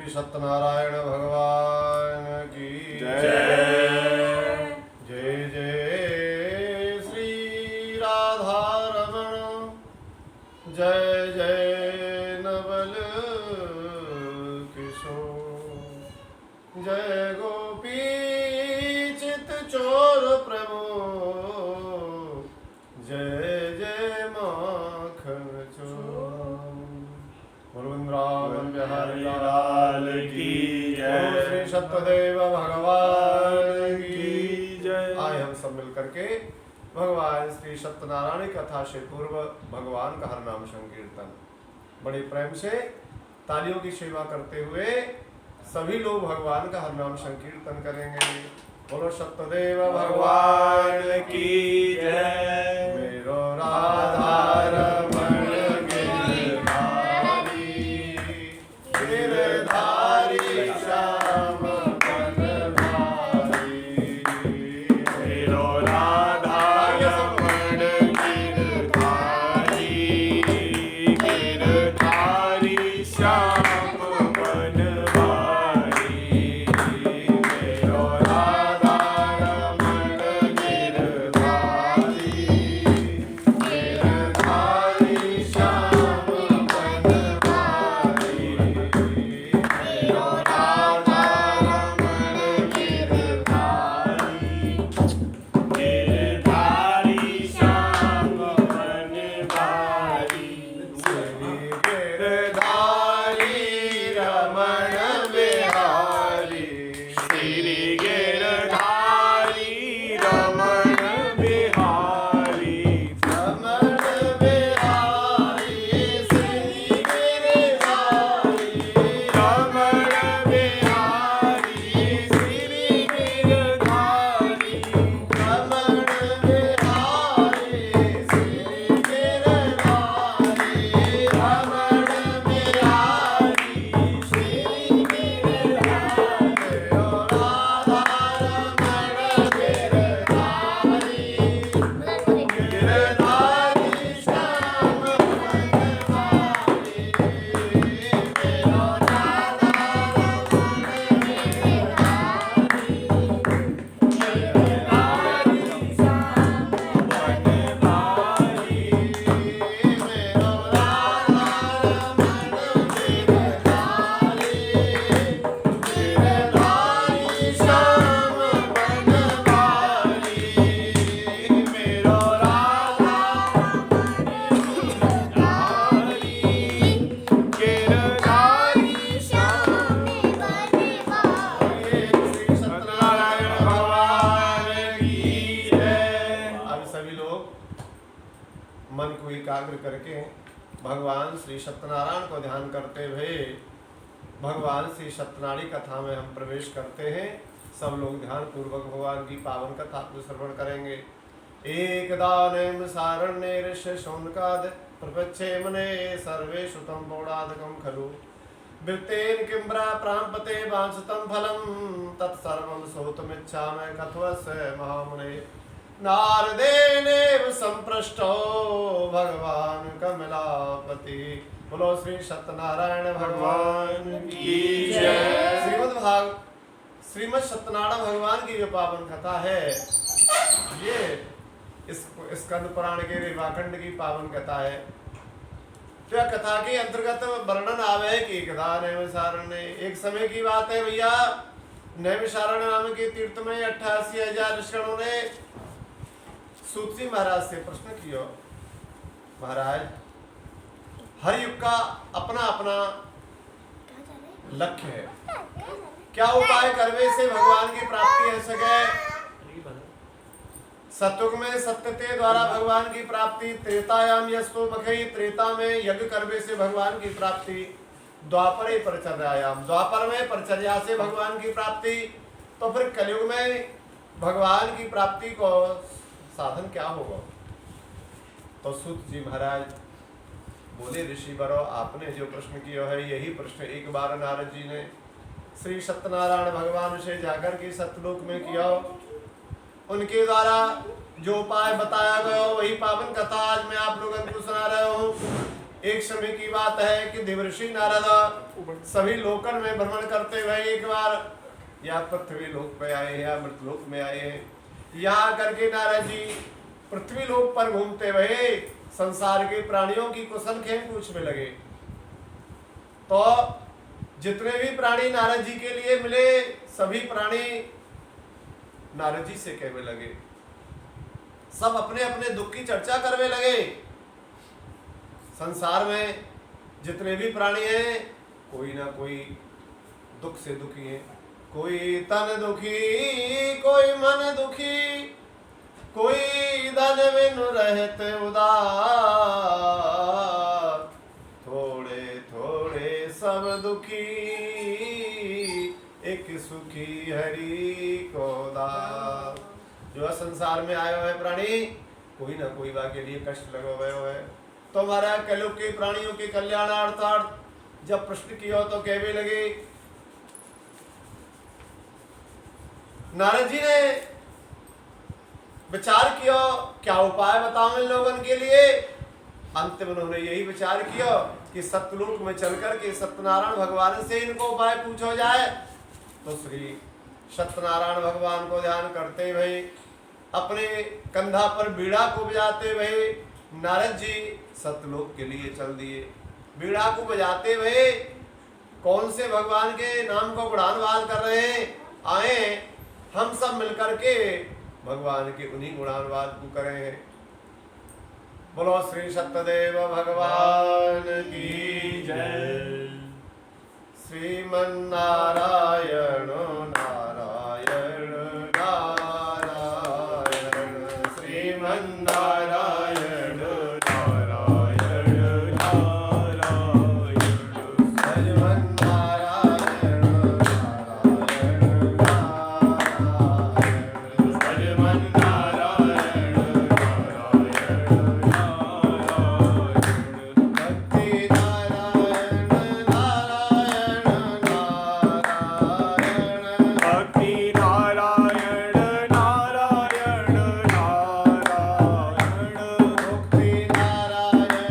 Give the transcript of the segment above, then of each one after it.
सत्यनारायण भगवान की जय। जय जय श्री राधा रमण, जय जय नवल किशोर, जय गोपी चित चोर प्रभु, जय जय माखन चोर। वृंदावन बिहारी लाल की जय। श्री सत्यदेव भगवान की जय। आए हम सब मिल करके भगवान श्री सत्यनारायण कथा से पूर्व भगवान का हर नाम संकीर्तन बड़े प्रेम से तालियों की सेवा करते हुए सभी लोग भगवान का हर नाम संकीर्तन करेंगे। बोलो सत्यदेव भगवान की जय। मेरो राधा रमण करके भगवान श्री सत्यनारायण को ध्यान करते हुए भगवान श्री सत्यनारायण कथा में हम प्रवेश करते हैं। सब लोग ध्यान पूर्वक भगवान की पावन कथा को श्रवण करेंगे। एकदा नेम सारण्ये ऋष्य शौनकाद प्रपच्छे मने सर्वे सुतम पौराधकम खलु वृत्तेन किम्ब्रा प्रांपते वांछितं फलम तत्सर्वं सोतुमिच्छामि कथवस्य महामुने। नारदेनेव संप्रष्टो भगवान कमलापति। बोलो श्री सत्यनारायण भगवान की जय। श्रीमद् सत्यनारायण भगवान की जो पावन कथा है, ये इस स्कंद पुराण के रेवाखंड की पावन कथा है। तो कथा के अंतर्गत वर्णन आवे कि एकदा नैमिषारण्य, एक समय की बात है भैया, नैमिषारण्य नाम के तीर्थ में 88,000 ऋषियों ने सूत जी महाराज से प्रश्न किया, महाराज हर युग का अपना अपना लक्ष्य है, क्या उपाय करने से भगवान की प्राप्ति हो सके। सतयुग में सत्यते द्वारा भगवान की प्राप्ति, त्रेतायाम यस्तो मखई, त्रेता में यज्ञ करने से भगवान की प्राप्ति, द्वापरे परिचर्यायाम, द्वापर में परिचर्या से भगवान की प्राप्ति, तो फिर कलयुग में भगवान की प्राप्ति को साधन क्या होगा। तो सूत जी महाराज बोले, ऋषि बरो आपने जो प्रश्न किया है यही प्रश्न एक बार नारद जी ने श्री सत्यनारायण भगवान से जाकर के सतलोक में किया। उनके द्वारा जो उपाय बताया गया वही पावन कथा आज मैं आप लोगों को सुना रहा हूँ। एक समय की बात है कि देवर्षि नारद सभी लोकन में भ्रमण करते हुए एक बार या पृथ्वी लोक में आए हैं या मृतलोक में आए हैं। यहाँ करके नारद जी पृथ्वी लोक पर घूमते हुए संसार के प्राणियों की कुशल खेम पूछने लगे। तो जितने भी प्राणी नारद जी के लिए मिले सभी प्राणी नारद जी से कहने लगे, सब अपने अपने दुख की चर्चा करने लगे। संसार में जितने भी प्राणी हैं कोई ना कोई दुख से दुखी है, कोई तन दुखी, कोई मन दुखी, कोई धन बिनु रहते उदास, थोड़े थोड़े सब दुखी, एक सुखी हरि को दास। जो संसार में आए हुए प्राणी कोई ना कोई बा के लिए कष्ट लगे हुए है। तो हमारा कलयुग के प्राणियों के कल्याणार्थार्थ जब प्रश्न किया तो कहने लगे, नारद जी ने विचार किया क्या उपाय बताओ इन लोगों के लिए। अंतिम उन्होंने यही विचार किया कि सत्यलोक में चलकर के सत्यनारायण भगवान से इनको उपाय पूछा जाए। तो श्री सत्यनारायण भगवान को ध्यान करते हुए अपने कंधा पर बीड़ा को बजाते हुए नारद जी सत्यलोक के लिए चल दिए। बीड़ा को बजाते हुए कौन से भगवान के नाम को गुणानुवाद कर रहे हैं, आए हम सब मिलकर के भगवान के उन्हीं गुणानुवाद को करें। बोलो श्री सत्यदेव भगवान की जय। श्रीमन नारायण नारायण नारायण, श्रीमन नारायण नारायण नारायण, श्रीमन नारायण नारायण नारायण, श्रीमन नारायण नारायण नारायण, भक्ति नारायण नारायण नारायण, भक्ति नारायण नारायण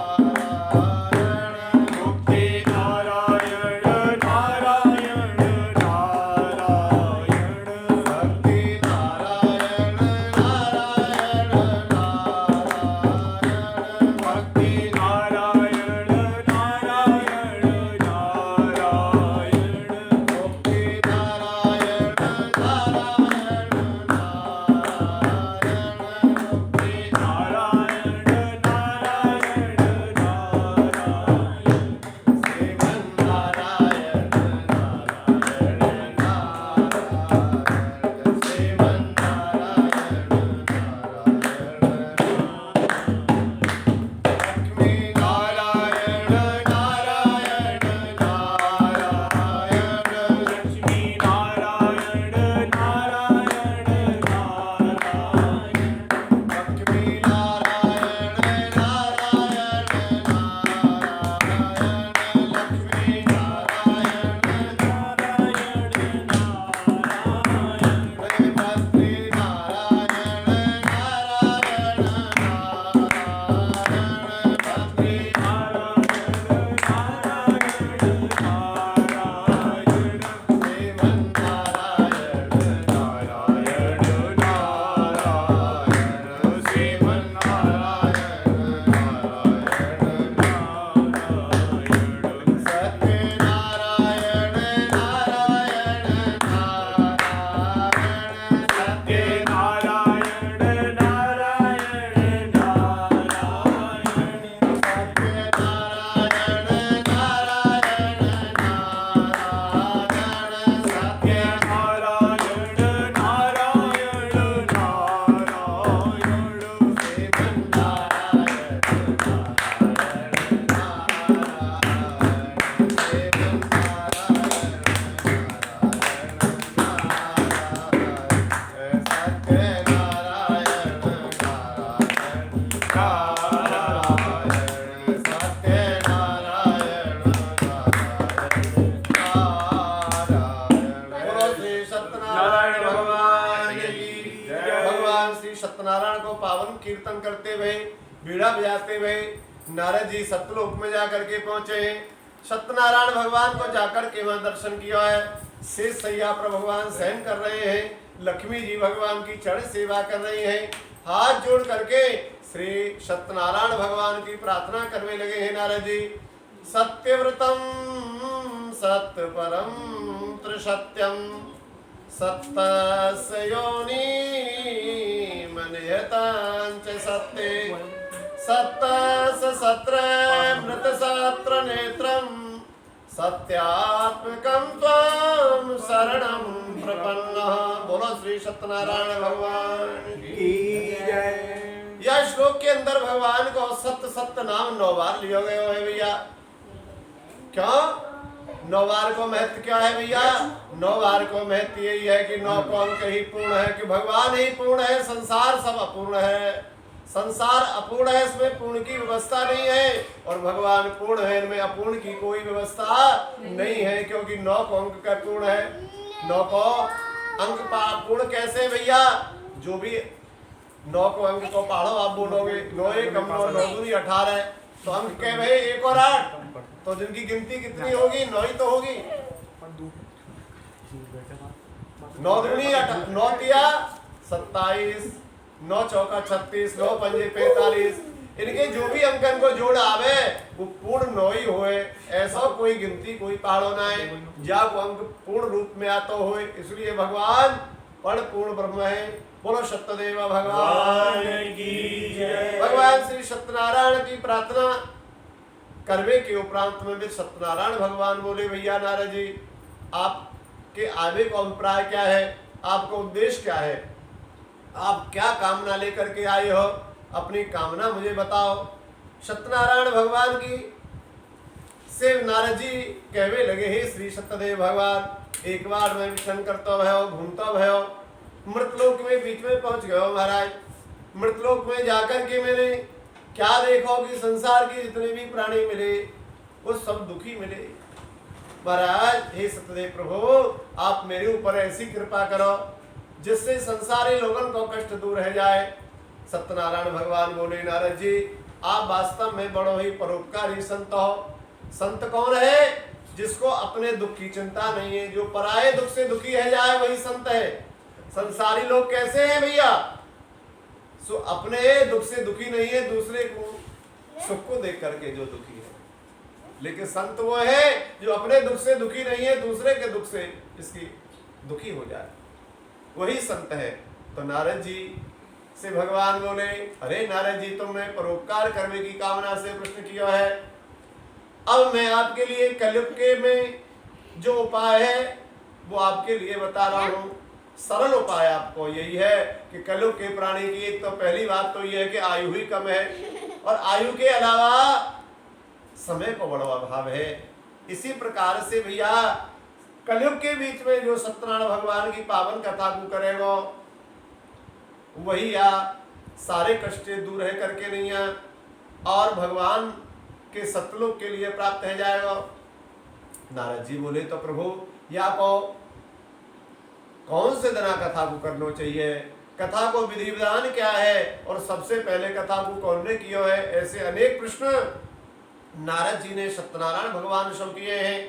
नारायण, मुक्ति नारायण नारायण नारायण, मुक्ति नारायण नारायण नारायण, भक्ति नारायण नारायण नारायण, भक्ति नारायण नारायण नारायण, मुक्ति नारायण नारायण नारायण, मुक्ति नारायण नारायण नारायण, श्रीमन नारायण नारायण नारायण, श्रीमन नारायण लक्ष्मी नारायण नारायण नारायण, लक्ष्मी नारायण नारायण नारायण, लक्ष्मी नारायण नारायण नारायण, लक्ष्मी नारायण नारायण नारायण, भक्ति नारायण नारायण नारायण, भक्ति नारायण नारायण नारायण, श्रीमन नारायण नारायण नारायण, श्रीमन नारायण नारायण नारायण, सत्य नारायण नारायण नारायण, सत्य नारायण नारायण नारायण, सत्य नारायण नारायण नारायण, सत्य नारायण नारायण नारायण, श्रीमन नारायण नारायण नारायण, श्रीमन सत्यनारायण भगवान की जय। भगवान श्री सत्यनारायण को पावन कीर्तन करते हुए बीड़ा बजाते हुए नारद जी सतलोक में जाकर के पहुंचे हैं। सत्यनारायण भगवान को जाकर के वहां दर्शन किया है। शेष सैया पर भगवान शयन कर रहे हैं। लक्ष्मी जी भगवान की चरण सेवा कर रही हैं। हाथ जोड़ करके श्री सत्यनारायण भगवान की प्रार्थना करने लगे हैं नारद जी। सत्यव्रतम सत्य परम त्रिसत्यम सत्तस्य योनि मनयतांच सत्ते सत्तस्य सत्र मृत सत्र नेत्रम सत्यात्मकम त्वं शरणं प्रपन्नः। बोलो श्री सत्यनारायण भगवान की जय। यह श्लोक के अंदर भगवान को सत्य सत्य नाम 9 बार लिया गया है भैया। क्यों 9 बार को महत्व क्या है भैया? 9 बार को महत्व यही है कि 9 को अंक ही पूर्ण है, कि भगवान ही पूर्ण है, संसार सब अपूर्ण है। संसार अपूर्ण है, इसमें पूर्ण की व्यवस्था नहीं है, और भगवान पूर्ण है, इनमें अपूर्ण की कोई व्यवस्था नहीं है, क्योंकि 9 को अंक का पूर्ण है। 9 को अंक पूर्ण कैसे भैया? जो भी 9 को अंक को पढ़ो आप बोलोगे 9 1 9 9 दूनी 18, तो अंक क्या भाई 1 और 8, तो जिनकी गिनती कितनी होगी? 9 ही तो होगी। 9 दूनी 9 तिया 27, 9 चौका 36, 9 पंजे 45, इनके जो भी अंकन को जोड़ आवे वो पूर्ण 9 ही होए। ऐसा कोई गिनती कोई पहाड़ो ना है जब अंक पूर्ण रूप में आता हो, इसलिए भगवान पर पूर्ण ब्रह्म है। बोलो सत्यदेव भगवान की जय। भगवान श्री सत्यनारायण की प्रार्थना करवे के उपरांत में भी सत्यनारायण भगवान बोले, भैया नारद जी आपके आने का अभिप्राय क्या है? आपका उद्देश्य क्या है? आप क्या कामना लेकर के आए हो? अपनी कामना मुझे बताओ। सत्यनारायण भगवान की से नारद जी कहवे लगे, हे श्री सत्यदेव भगवान, एक बार मैं विचरण करता भयो, घूमता भयो, मृतलोक में बीच में पहुंच गए हो महाराज। मृतलोक में जाकर के मैंने क्या देखो कि संसार के जितने भी प्राणी मिले वो सब दुखी मिले। महाराज हे सत्यदेव प्रभु, आप मेरे ऊपर ऐसी कृपा करो जिससे संसारी लोगों को कष्ट दूर रह जाए। सत्यनारायण भगवान बोले, नारद जी आप वास्तव में बड़ो ही परोपकारी संत हो। संत कौन है? जिसको अपने दुख की चिंता नहीं है, जो पराये दुख से दुखी है जाए वही संत है। संसारी लोग कैसे हैं भैया? सो अपने दुख से दुखी नहीं है, दूसरे को सुख को देख करके जो दुखी है। लेकिन संत वो है जो अपने दुख से दुखी नहीं है, दूसरे के दुख से इसकी दुखी हो जाए, वही संत है। तो नारद जी से भगवान बोले, अरे नारद जी तुमने परोपकार करने की कामना से प्रश्न किया है। अब मैं आपके लिए कलयुग के में जो उपाय है वो आपके लिए बता रहा हूँ। सरल उपाय आपको यही है कि कलयुग के प्राणी की एक तो पहली बात तो यह है कि आयु ही कम है, और आयु के अलावा समय को बड़ा अभाव है। इसी प्रकार से भैया कलयुग के बीच में जो सत्यनारायण भगवान की पावन कथा को करेगा वही या सारे कष्ट दूर है करके नहीं है, और भगवान के सतलोक के लिए प्राप्त है जाएगा। नारद जी बोले, तो प्रभु या को कौन से दिना कथा को करना चाहिए? कथा को विधि विधान क्या है? और सबसे पहले कथा को कौन ने किया है? ऐसे अनेक प्रश्न नारद जी ने सत्यनारायण भगवान से किए हैं।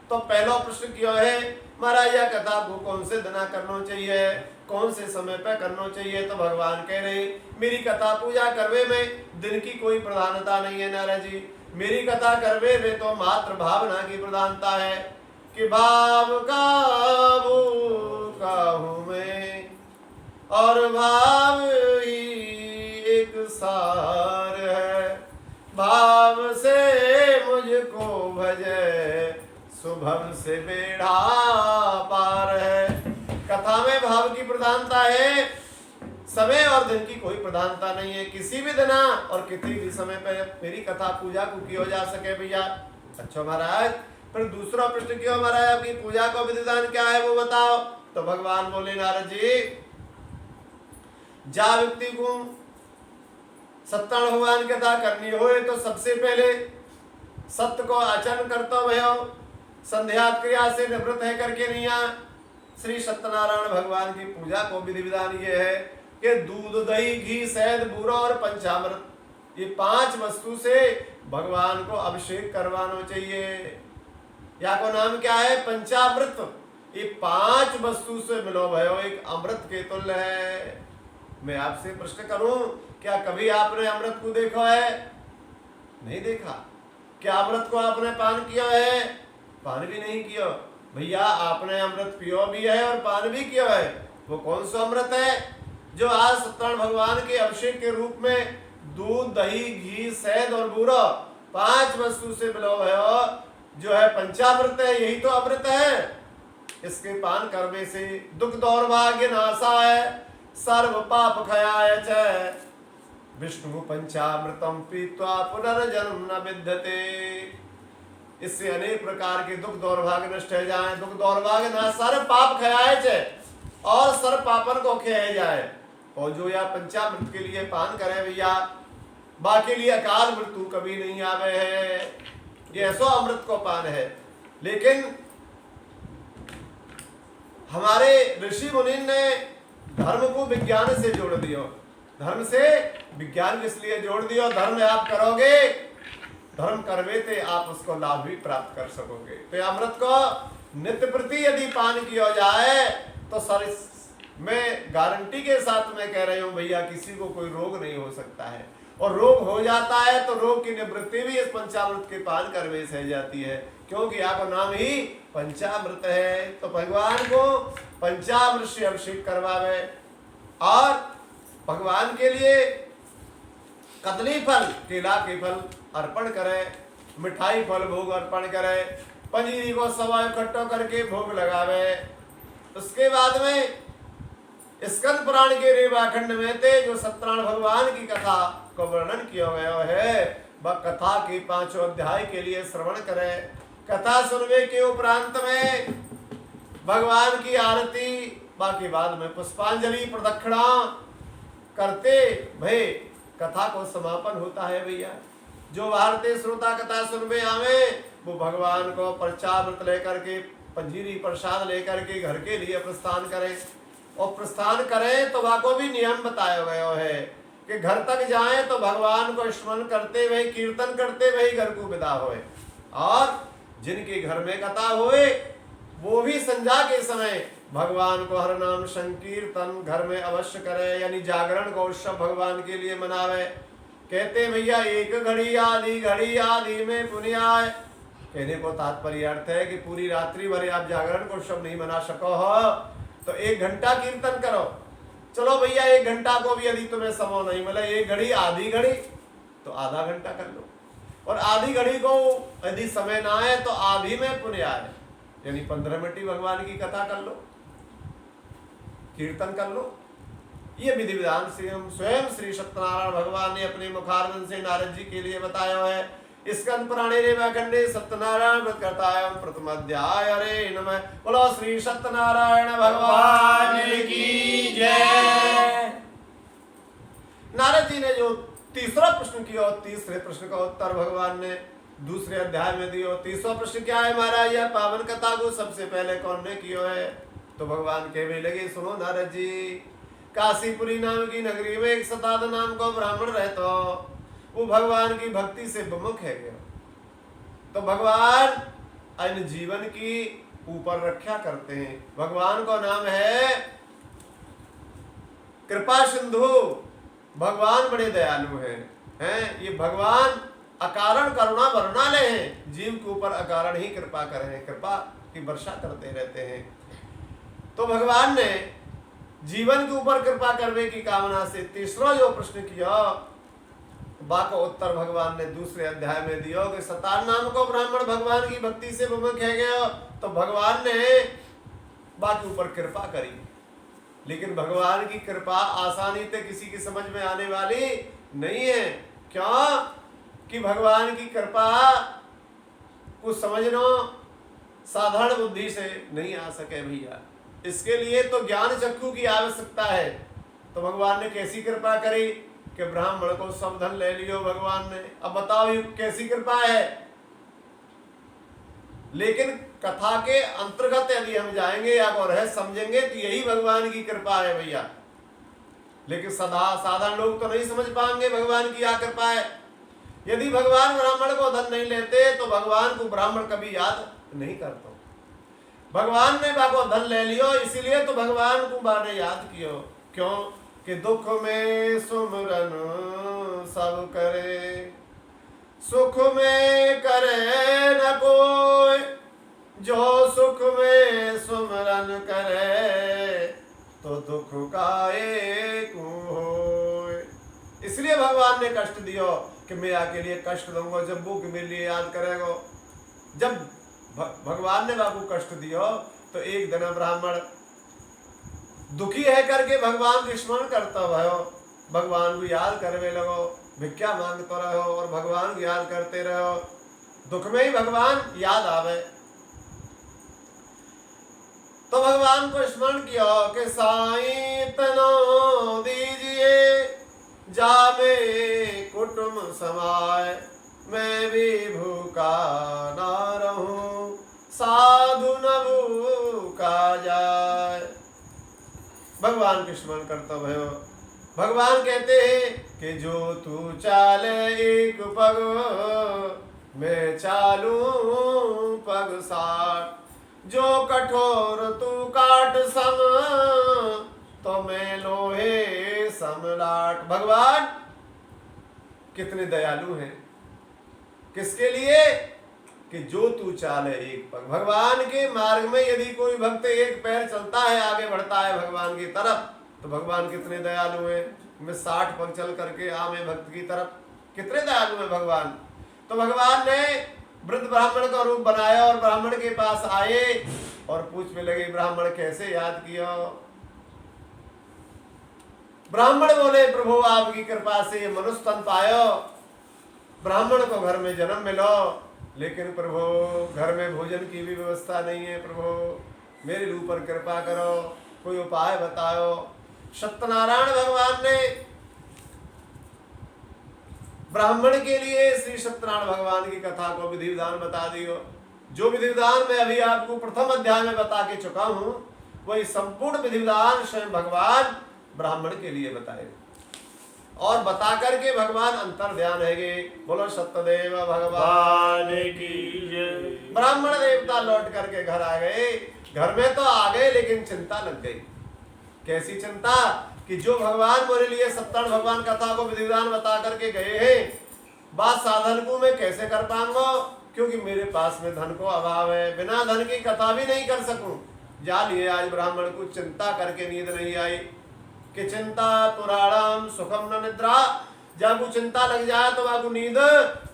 तो पहला प्रश्न किया है, महाराज यह कथा को कौन से दिना करना चाहिए, कौन से समय पर करना चाहिए? तो भगवान कह रहे, मेरी कथा पूजा करवे में दिन की कोई प्रधानता नहीं है नारद जी। मेरी कथा करवे में तो मात्र भावना की प्रधानता है कि भाव का हूँ मैं, और भाव ही एक सार है। भाव से मुझको भजे, सुभम से बेड़ा पार है। कथा में भाव की प्रधानता है, समय और दिन की कोई प्रधानता नहीं है। किसी भी दिना और किसी भी समय पर मेरी कथा पूजा को किया जा सके भैया। अच्छा महाराज, पर दूसरा प्रश्न क्यों महाराज, आपकी पूजा का विधिदान क्या है वो बताओ? तो भगवान बोले, नारद जी जा व्यक्ति को सत्यनारायण भगवान की कथा करनी हो तो सबसे पहले सत्य को आचरण करता भयो, संध्या क्रिया से निवृत्त है करके नहीं आ। श्री सत्यनारायण भगवान की पूजा को विधि विधान ये है कि दूध दही घी शहद बूरा और पंचामृत ये 5 वस्तु से भगवान को अभिषेक करवाना चाहिए। या को नाम क्या है? पंचामृत। ये 5 वस्तु से मिलो भयो एक अमृत के तुल्य है। मैं आपसे प्रश्न करूं, क्या कभी आपने अमृत को देखा है? नहीं देखा। क्या अमृत को आपने पान किया है? पान भी नहीं किया। भैया आपने अमृत पियो भी है और पान भी किया है। वो कौन सा अमृत है? जो आज सत्यनारायण भगवान के अभिषेक के रूप में दूध, दही, घी, शहद और बूरा 5 वस्तु से मिलो भयो जो है पंचामृत है। यही तो अमृत है। इसके पान करने से दुख दौर्भाग्य नाशाय, सर्व पाप क्षयाय च। विष्णु पंचामृतम पीत्वा पुनर्जन्म न विद्यते। इससे अनेक प्रकार के दुख दौर्भाग्य नष्ट हो जाए। दुख दौर्भाग्य ना सर्व पाप क्षयाय च, और सर्व पापन को क्षय जाए। और जो या पंचामृत के लिए पान करे भैया, बाकी लिए अकाल मृत्यु कभी नहीं आवे है। ये ऐसा अमृत को पान है। लेकिन हमारे ऋषि मुनि ने धर्म को विज्ञान से जोड़ दिया। धर्म से विज्ञान इसलिए जोड़ दिया, धर्म आप करोगे, धर्म करवे थे आप उसको लाभ भी प्राप्त कर सकोगे। तो अमृत को नित्य प्रति यदि पान किया जाए तो सर मैं गारंटी के साथ मैं कह रही हूं भैया, किसी को कोई रोग नहीं हो सकता है। और रोग हो जाता है तो रोग की निवृत्ति भी इस पंचामृत के पान करवे से हो जाती है, क्योंकि आपका नाम ही पंचामृत है। तो भगवान को पंचामृत से अभिषेक करवावे और भगवान के लिए कदली फल, केला के फल अर्पण करे, मिठाई फल भोग अर्पण करे, पंजीरी को सवा इकट्ठा करके भोग लगावे। उसके बाद में स्कंद पुराण के रेवाखंड में थे जो सत्यनारायण भगवान की कथा को वर्णन किया गया है, वह कथा के 5 अध्याय के लिए श्रवण करें। कथा सुनने के उपरांत में भगवान की आरती, बाकी बाद में पुष्पांजलि प्रदक्षिणा करते भय कथा को समापन होता है। भैया जो भारतीय श्रोता कथा सुनने आवे वो भगवान को पंचामृत लेकर के, पंजीरी प्रसाद लेकर के घर के लिए प्रस्थान करें। और प्रस्थान करें तो वहाँ को भी नियम बताया गया है कि घर तक जाएं तो भगवान को स्मरण करते हुए, कीर्तन करते हुए घर को विदा होए। और जिनके घर में कथा होए वो भी संध्या के समय भगवान को हर नाम संकीर्तन घर में अवश्य करे, यानी जागरण का उत्सव भगवान के लिए मनावे। कहते भैया एक घड़ी आदि में पुण्य आए। कहने को तात्पर्य अर्थ है कि पूरी रात्रि भर आप जागरण का उत्सव नहीं मना सको हो तो 1 घंटा कीर्तन करो। चलो भैया 1 घंटा को भी यदि तुम्हें समय नहीं मिला, 1 घड़ी आधी घड़ी तो आधा घंटा कर लो। और आधी घड़ी को यदि समय ना आए तो आधी में पुण्य आए, यानी 15 मिनट ही भगवान की कथा कर लो, कीर्तन कर लो। ये विधि विधान से हम स्वयं श्री सत्यनारायण भगवान ने अपने मुखारविंद से नारद जी के लिए बताया है। स्कंद पुराणे रेवाखंडे सत्यनारायण व्रतकर्तायां प्रथम अध्याय। हरे नमः। बोलो श्री सत्यनारायण भगवान की जय। नारद जी ने जो तीसरा प्रश्न किया, तीसरे प्रश्न का उत्तर भगवान ने दूसरे अध्याय में दिया। तीसरा प्रश्न क्या है महाराज? यह पावन कथा को सबसे पहले कौन ने किया है? तो भगवान कहने लगे, सुनो नारद जी, काशीपुरी नाम की नगरी में एक सताद नाम का ब्राह्मण रहता, वो भगवान की भक्ति से विमुख है गया। तो भगवान अन्य जीवन की ऊपर रक्षा करते हैं। भगवान का नाम है कृपा सिंधु। भगवान बड़े दयालु हैं। ये भगवान अकारण करुणा वरणालय हैं, जीव के ऊपर अकारण ही कृपा करें, कृपा की वर्षा करते रहते हैं। तो भगवान ने जीवन के ऊपर कृपा करने की कामना से तीसरा जो प्रश्न किया, बाको उत्तर भगवान ने दूसरे अध्याय में दिया कि सतान नाम को ब्राह्मण भगवान की भक्ति से विमुख है गया। तो भगवान ने बाकी ऊपर कृपा करी, लेकिन भगवान की कृपा आसानी से किसी की समझ में आने वाली नहीं है। क्यों? कि भगवान की कृपा को समझना साधारण बुद्धि से नहीं आ सके भैया। इसके लिए तो ज्ञान चक्षु की आवश्यकता है। तो भगवान ने कैसी कृपा करी कि ब्राह्मण को सब धन ले लियो भगवान ने। अब बताओ ये कैसी कृपा है? लेकिन कथा के अंतर्गत यदि हम जाएंगे या को रहस्य समझेंगे तो यही भगवान की कृपा है भैया। लेकिन साधारण लोग तो नहीं समझ पाएंगे भगवान की क्या कृपा है। यदि भगवान ब्राह्मण को धन नहीं लेते तो भगवान को ब्राह्मण कभी याद नहीं करता। भगवान ने बाको धन ले लियो, इसीलिए तो भगवान को बाने याद कियो। क्यों कि दुख में सुमरन सब करे, सुख में करे न कोई, जो सुख में सुमरन करे तो दुख का एक होय। इसलिए भगवान ने कष्ट दियो कि मैं आपके लिए कष्ट दूंगा जब वो मेरे लिए याद करेगा। जब भगवान ने बाबू कष्ट दियो तो एक दिन ब्राह्मण दुखी है करके भगवान को स्मरण करता भयो, भगवान को याद करने लगो, भिक्षा मांगते रहो और भगवान को याद करते रहो। दुख में ही भगवान याद आवे तो भगवान को स्मरण किया कि साईं तनो दीजिए जामे कुटुंब समाए, मैं भी भूखा ना रहूं साधु न भूखा जाए। भगवान के स्मरण करता भयो। भगवान कहते हैं कि जो तू चाले एक पग मैं चालू पग साठ, जो कठोर तू काट सम तो मैं लोहे समलाट। भगवान कितने दयालु हैं, किसके लिए कि जो तू चाले एक पग। भगवान के मार्ग में यदि कोई भक्त एक पैर चलता है, आगे बढ़ता है भगवान की तरफ, तो भगवान कितने दयालु हैं। मैं 60 पग चल करके आवे भक्त की तरफ, कितने दयालु है भगवान। तो भगवान ने वृद्ध ब्राह्मण का रूप बनाया और ब्राह्मण के पास आए और पूछने लगे ब्राह्मण कैसे याद किया। ब्राह्मण बोले प्रभु आपकी कृपा से मनुष्य तन पायो, ब्राह्मण को घर में जन्म मिलो, लेकिन प्रभु घर में भोजन की भी व्यवस्था नहीं है। प्रभु मेरे ऊपर कृपा करो, कोई उपाय बताओ। सत्यनारायण भगवान ने ब्राह्मण के लिए श्री सत्यनारायण भगवान की कथा को विधि विधान बता दियो। जो विधि विधान मैं अभी आपको प्रथम अध्याय में बता के चुका हूं, वही संपूर्ण विधि विधान स्वयं भगवान ब्राह्मण के लिए बताए और बता करके भगवान अंतर ध्यान है। बोलो सत्यदेव भगवान की जय। ब्राह्मण देवता लौट करके घर आ गए। घर में तो आ गए लेकिन चिंता लग गई। कैसी चिंता कि जो भगवान मेरे लिए सत्यनारायण भगवान कथा को विधि विधान बता करके गए हैं, बात साधन को मैं कैसे कर पाऊंगा, क्योंकि मेरे पास में धन को अभाव है, बिना धन की कथा भी नहीं कर सकूं। जा लिए आज ब्राह्मण को चिंता करके नींद नहीं आई कि चिंता पुराणम सुखम न निद्रा। जब वो चिंता लग जाए तो आपको नींद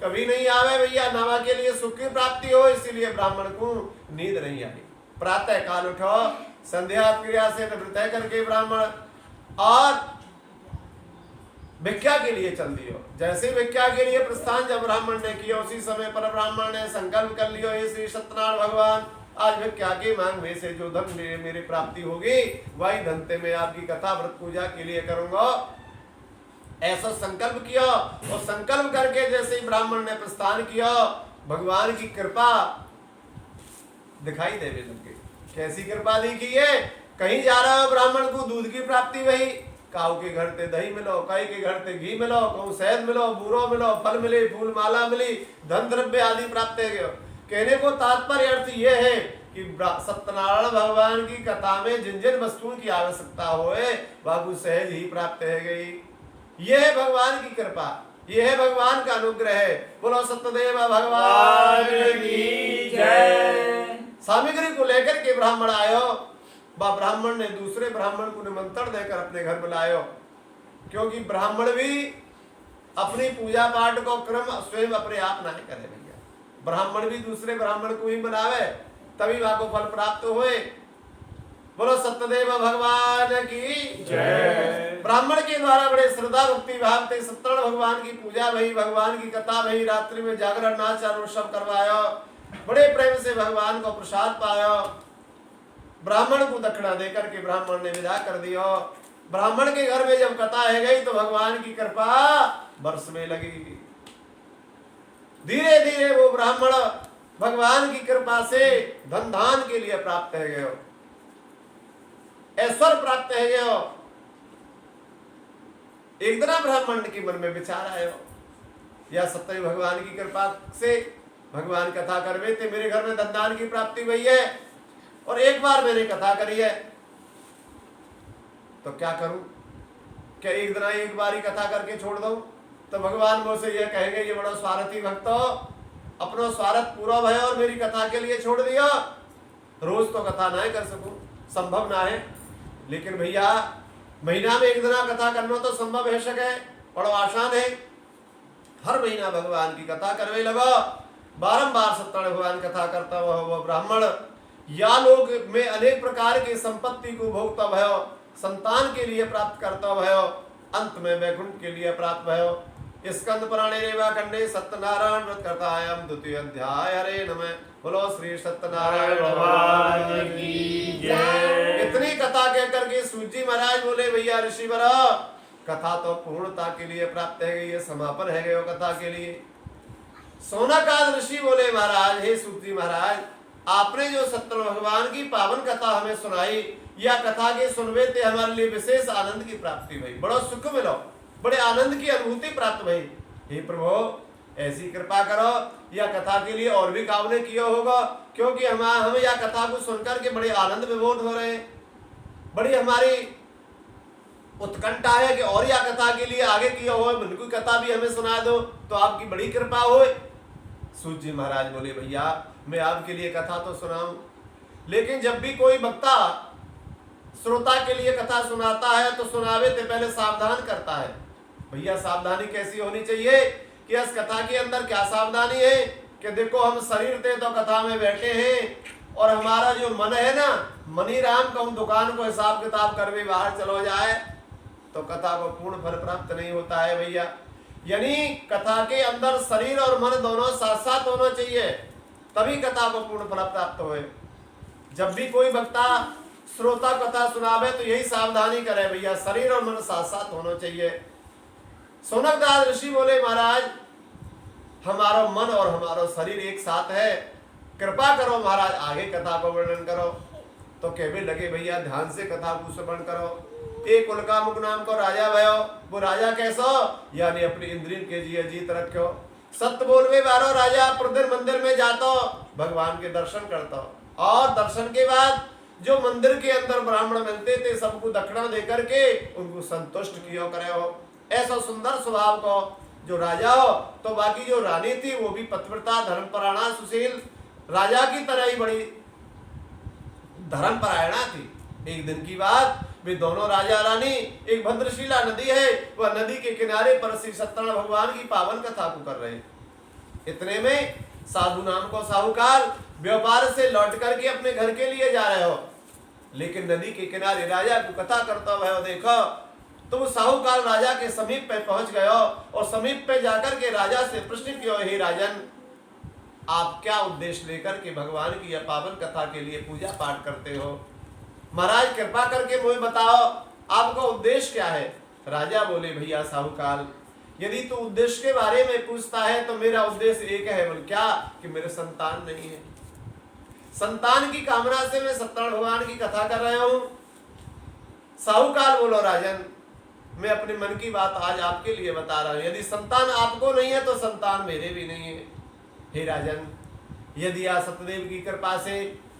कभी नहीं आवे भैया, नावा के लिए सुख की प्राप्ति हो, इसीलिए ब्राह्मण को नींद नहीं आई। प्रातः काल उठो, संध्या क्रिया से निवृत्त करके ब्राह्मण और भिक्षा के लिए चल दियो। जैसे भिक्षा के लिए प्रस्थान जब ब्राह्मण ने किया, उसी समय पर ब्राह्मण ने संकल्प कर लियो, हे श्री सत्यनारायण भगवान आज भिक्षा के मांग में से जो धन मेरी प्राप्ति होगी वही धन से मैं आपकी कथा व्रत पूजा के लिए करूंगा। ऐसा संकल्प किया और संकल्प करके जैसे ही ब्राह्मण ने प्रस्थान किया, भगवान की कृपा दिखाई देने लगी। कैसी कृपा दिखी है। कहीं जा रहा हो ब्राह्मण को दूध की प्राप्ति वही, काऊ के घर से दही मिलो, कई के घर से घी मिलो, कहूँ शहद मिलो, बूरो मिलो, फल मिले, फूल माला मिली, धन द्रव्य आदि प्राप्त है। कहने को तात्पर्य अर्थ ये है कि सत्यनारायण भगवान की कथा में जिन जिन वस्तुओं की आवश्यकता होए बाबू सहज ही प्राप्त है गई। यह है भगवान की कृपा, यह है भगवान का अनुग्रह है। बोलो सत्यदेव भगवान की जय। सामग्री को लेकर के ब्राह्मण आयो, ब्राह्मण ने दूसरे ब्राह्मण को निमंत्रण देकर अपने घर बुलायो, क्योंकि ब्राह्मण भी अपनी पूजा पाठ को क्रम स्वयं अपने आप नहीं करे भैया। ब्राह्मण भी दूसरे ब्राह्मण को ही बनावे तभी वहां को फल प्राप्त हुए। बोलो सत्यदेव भगवान की जय। ब्राह्मण के द्वारा बड़े श्रद्धा भक्ति भाव से सत्यनारायण भगवान की पूजा भई, भगवान की कथा भई, रात्रि में जागरण नाच अनुष्ठान करवायो, बड़े प्रेम से भगवान को प्रसाद पायो। ब्राह्मण को दक्षिणा देकर के ब्राह्मण ने विदा कर दियो। ब्राह्मण के घर में जब कथा है गई तो भगवान की कृपा बरसने लगी। धीरे धीरे वो ब्राह्मण भगवान की कृपा से धन धान के लिए प्राप्त है गयो, ऐश्वर्य प्राप्त है गयो। एक दिन ब्राह्मण के मन में विचार आयो, या सत्य भगवान की कृपा से भगवान कथा करवे थे, मेरे घर में धनदान की प्राप्ति हुई है और एक बार मैंने कथा करी है, तो क्या करूं? क्या एक दिन एक बार ही कथा करके छोड़ दूं? तो भगवान मुझसे यह कहेंगे, ये बड़ा स्वार्थी भक्त हो, अपना स्वार्थ पूरा भय और मेरी कथा के लिए छोड़ दिया। रोज तो कथा ना कर सकूं, संभव ना है, लेकिन भैया महीना में एक दिन कथा करना तो संभव है सके, बड़ा आसान है। हर महीना भगवान की कथा करवे लगो, बारंबार सत्यनारायण भगवान कथा करता वह ब्राह्मण या लोग में अनेक प्रकार की संपत्ति को भोगता भयो, संतान के लिए प्राप्त करता भयो, अंत में वैकुंठ के लिए प्राप्त भयो। स्कंद पुराणे रेवा खंडे सत्यनारायण व्रत कथायाम द्वितीय अध्याय। हरे नमः। बोलो श्री सत्यनारायण भगवान की जय। इतनी कथा कह करके सूजी महाराज बोले, भैया ऋषि बरा, कथा तो पूर्णता के लिए प्राप्त है, ये समापन है गयो कथा के लिए। सोनाकाद ऋषि बोले, महाराज हे सूजी महाराज, आपने जो सत्यनारायण भगवान की पावन कथा हमें सुनाई, या कथा के सुनवे थे हमारे लिए विशेष आनंद की प्राप्ति भई, बड़ा सुख मिलो, बड़े आनंद की अनुभूति प्राप्त भई। हे प्रभु ऐसी कृपा करो, या कथा के लिए और भी काम ने किया होगा, क्योंकि हम यह कथा को सुनकर के बड़े आनंद विभोर हो रहे हैं, बड़ी हमारी उत्कंठा है कि और यह कथा के लिए आगे किया हो, उनकी कथा भी हमें सुना दो तो आपकी बड़ी कृपा हो। सूत जी महाराज बोले, भैया मैं आपके लिए कथा तो सुनाऊं, लेकिन जब भी कोई वक्ता श्रोता के लिए कथा सुनाता है तो सुनावे से पहले सावधान करता है। भैया सावधानी कैसी होनी चाहिए कि इस कथा के अंदर क्या सावधानी है कि देखो हम शरीर थे तो कथा में बैठे हैं और हमारा जो मन है ना, मनी राम को हम दुकान को हिसाब किताब कर भी बाहर चलो जाए तो कथा को पूर्ण फल प्राप्त नहीं होता है भैया। यानी कथा के अंदर शरीर और मन दोनों साथ साथ होना चाहिए, तभी कथा को पूर्ण फल प्राप्त होए। जब भी कोई वक्ता श्रोता कथा सुनावे तो यही सावधानी करे भैया, शरीर और मन साथ साथ होना चाहिए। सोनकदास ऋषि बोले, महाराज हमारा मन और हमारा शरीर एक साथ है, कृपा करो महाराज आगे कथा को वर्णन करो। तो कहने लगे, भैया ध्यान से कथा को श्रवण करो। एक उल्कामुख नाम को राजा भयो, वो राजा कैसो, यानी अपनी इंद्रिय के जिये जीत रखो, सत्य बोलवे बारो राजा, प्रतिदिन मंदिर में जातो भगवान के दर्शन करता, और दर्शन के बाद जो मंदिर के अंदर ब्राह्मण मिलते थे सबको दक्षिणा देकर के उनको संतुष्ट किया करे हो। ऐसा सुंदर स्वभाव को जो राजा हो, तो बाकी जो रानी थी वो भी पतिव्रता धर्मपरायणा सुशील राजा की तरह ही बड़ी धर्मपरायणा थी। एक दिन की बात, वे दोनों राजा रानी एक भद्रशिला नदी है, वह नदी के किनारे पर श्री सत्यनारायण भगवान की पावन कथा को कर रहे। इतने में साधु नाम को साहूकार व्यापार से लौट करके अपने घर के लिए जा रहे हो, लेकिन नदी के किनारे राजा को कथा करता हुआ देखो तो वो साहूकार राजा के समीप पे पहुंच गयो और समीप पे जाकर के राजा से प्रश्न किया, हे राजन आप क्या उद्देश्य लेकर के भगवान की यह पावन कथा के लिए पूजा पाठ करते हो? महाराज कृपा करके मुझे बताओ आपका उद्देश्य क्या है? राजा बोले, भैया साहूकार यदि तू उद्देश्य के बारे में पूछता है तो मेरा उद्देश्य एक है, बोल क्या कि मेरे संतान नहीं है, संतान की कामना से मैं सत्यनारायण भगवान की कथा कर रहा हूं। साहूकार बोलो, राजन मैं अपने मन की बात आज आपके लिए बता रहा हूं, यदि संतान आपको नहीं है तो संतान मेरे भी नहीं है। हे राजन यदि आप सत्यदेव की कृपा से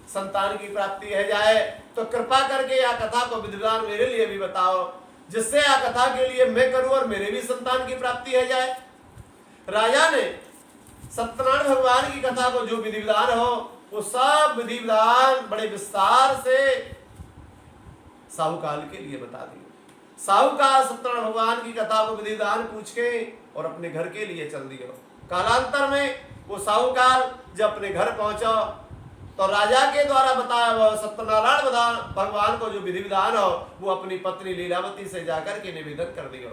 संतान की प्राप्ति है जाए तो कृपा करके यह कथा को विद्वान मेरे लिए भी बताओ, जिससे यह कथा के लिए मैं करूं और मेरे भी संतान की प्राप्ति है जाए। राजा ने सत्यनारायण भगवान की कथा को जो विधि विधान हो वो सब विधि विधान बड़े विस्तार से साहूकाल के लिए बता दिए। साहूकार सत्यनारायण भगवान की कथा को विधि विधान पूछ के और अपने घर के लिए चल दिया। कालांतर में वो साहूकार जब अपने घर पहुंचा तो राजा के द्वारा बताया हुआ सत्यनारायण भगवान को जो विधि विधान हो वो अपनी पत्नी लीलावती से जाकर के निवेदन कर दिया।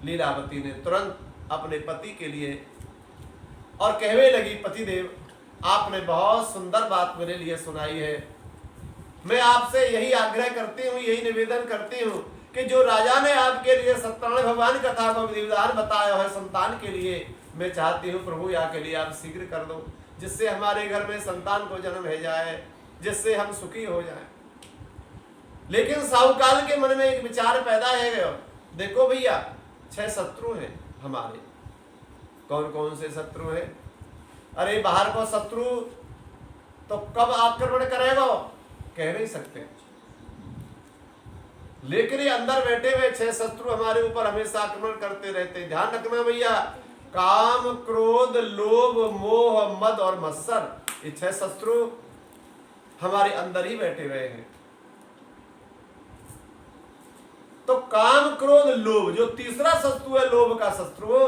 लीलावती ने तुरंत अपने पति के लिए और कहने लगी, पतिदेव आपने बहुत सुंदर बात मेरे लिए सुनाई है, मैं आपसे यही आग्रह करती हूँ, यही निवेदन करती हूँ कि जो राजा ने आपके लिए सत्यनारायण भगवान कथा को विधि विधान बताया है संतान के लिए, मैं चाहती हूँ प्रभु यहाँ के लिए आप शीघ्र कर दो, जिससे हमारे घर में संतान को जन्म है जाए, जिससे हम सुखी हो जाएं। लेकिन साहूकाल के मन में एक विचार पैदा है गया, देखो भैया 6 शत्रु हैं हमारे। कौन कौन से शत्रु हैं? अरे बाहर को शत्रु तो कब आक्रमण करेगा कह नहीं सकते, लेकिन ये अंदर बैठे हुए 6 शत्रु हमारे ऊपर हमेशा आक्रमण करते रहते हैं। ध्यान रखना भैया, काम, क्रोध, लोभ, मोह, मद और मत्सर, ये 6 शत्रु हमारे अंदर ही बैठे हुए हैं। तो काम, क्रोध, लोभ, जो तीसरा शत्रु है, लोभ का शत्रु,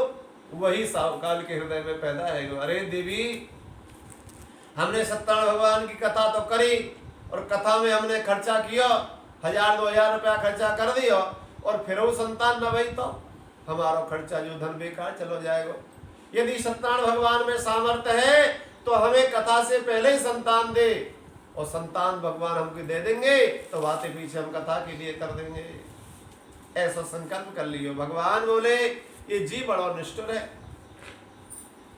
वही साहुकाल के हृदय में पैदा है। अरे देवी, हमने सत्यनारायण भगवान की कथा तो करी और कथा में हमने खर्चा किया, 1000-2000 रुपया खर्चा कर दिया और फिर वो संतान न भई तो हमारा खर्चा जो धन बेकार चलो जाएगा। यदि सत्यनारायण भगवान में सामर्थ्य है तो हमें कथा से पहले ही संतान दे, और संतान भगवान हमको दे देंगे तो बातें पीछे हम कथा के लिए कर देंगे। ऐसा संकल्प कर लियो। भगवान बोले ये जी बड़ा निष्ठुर है,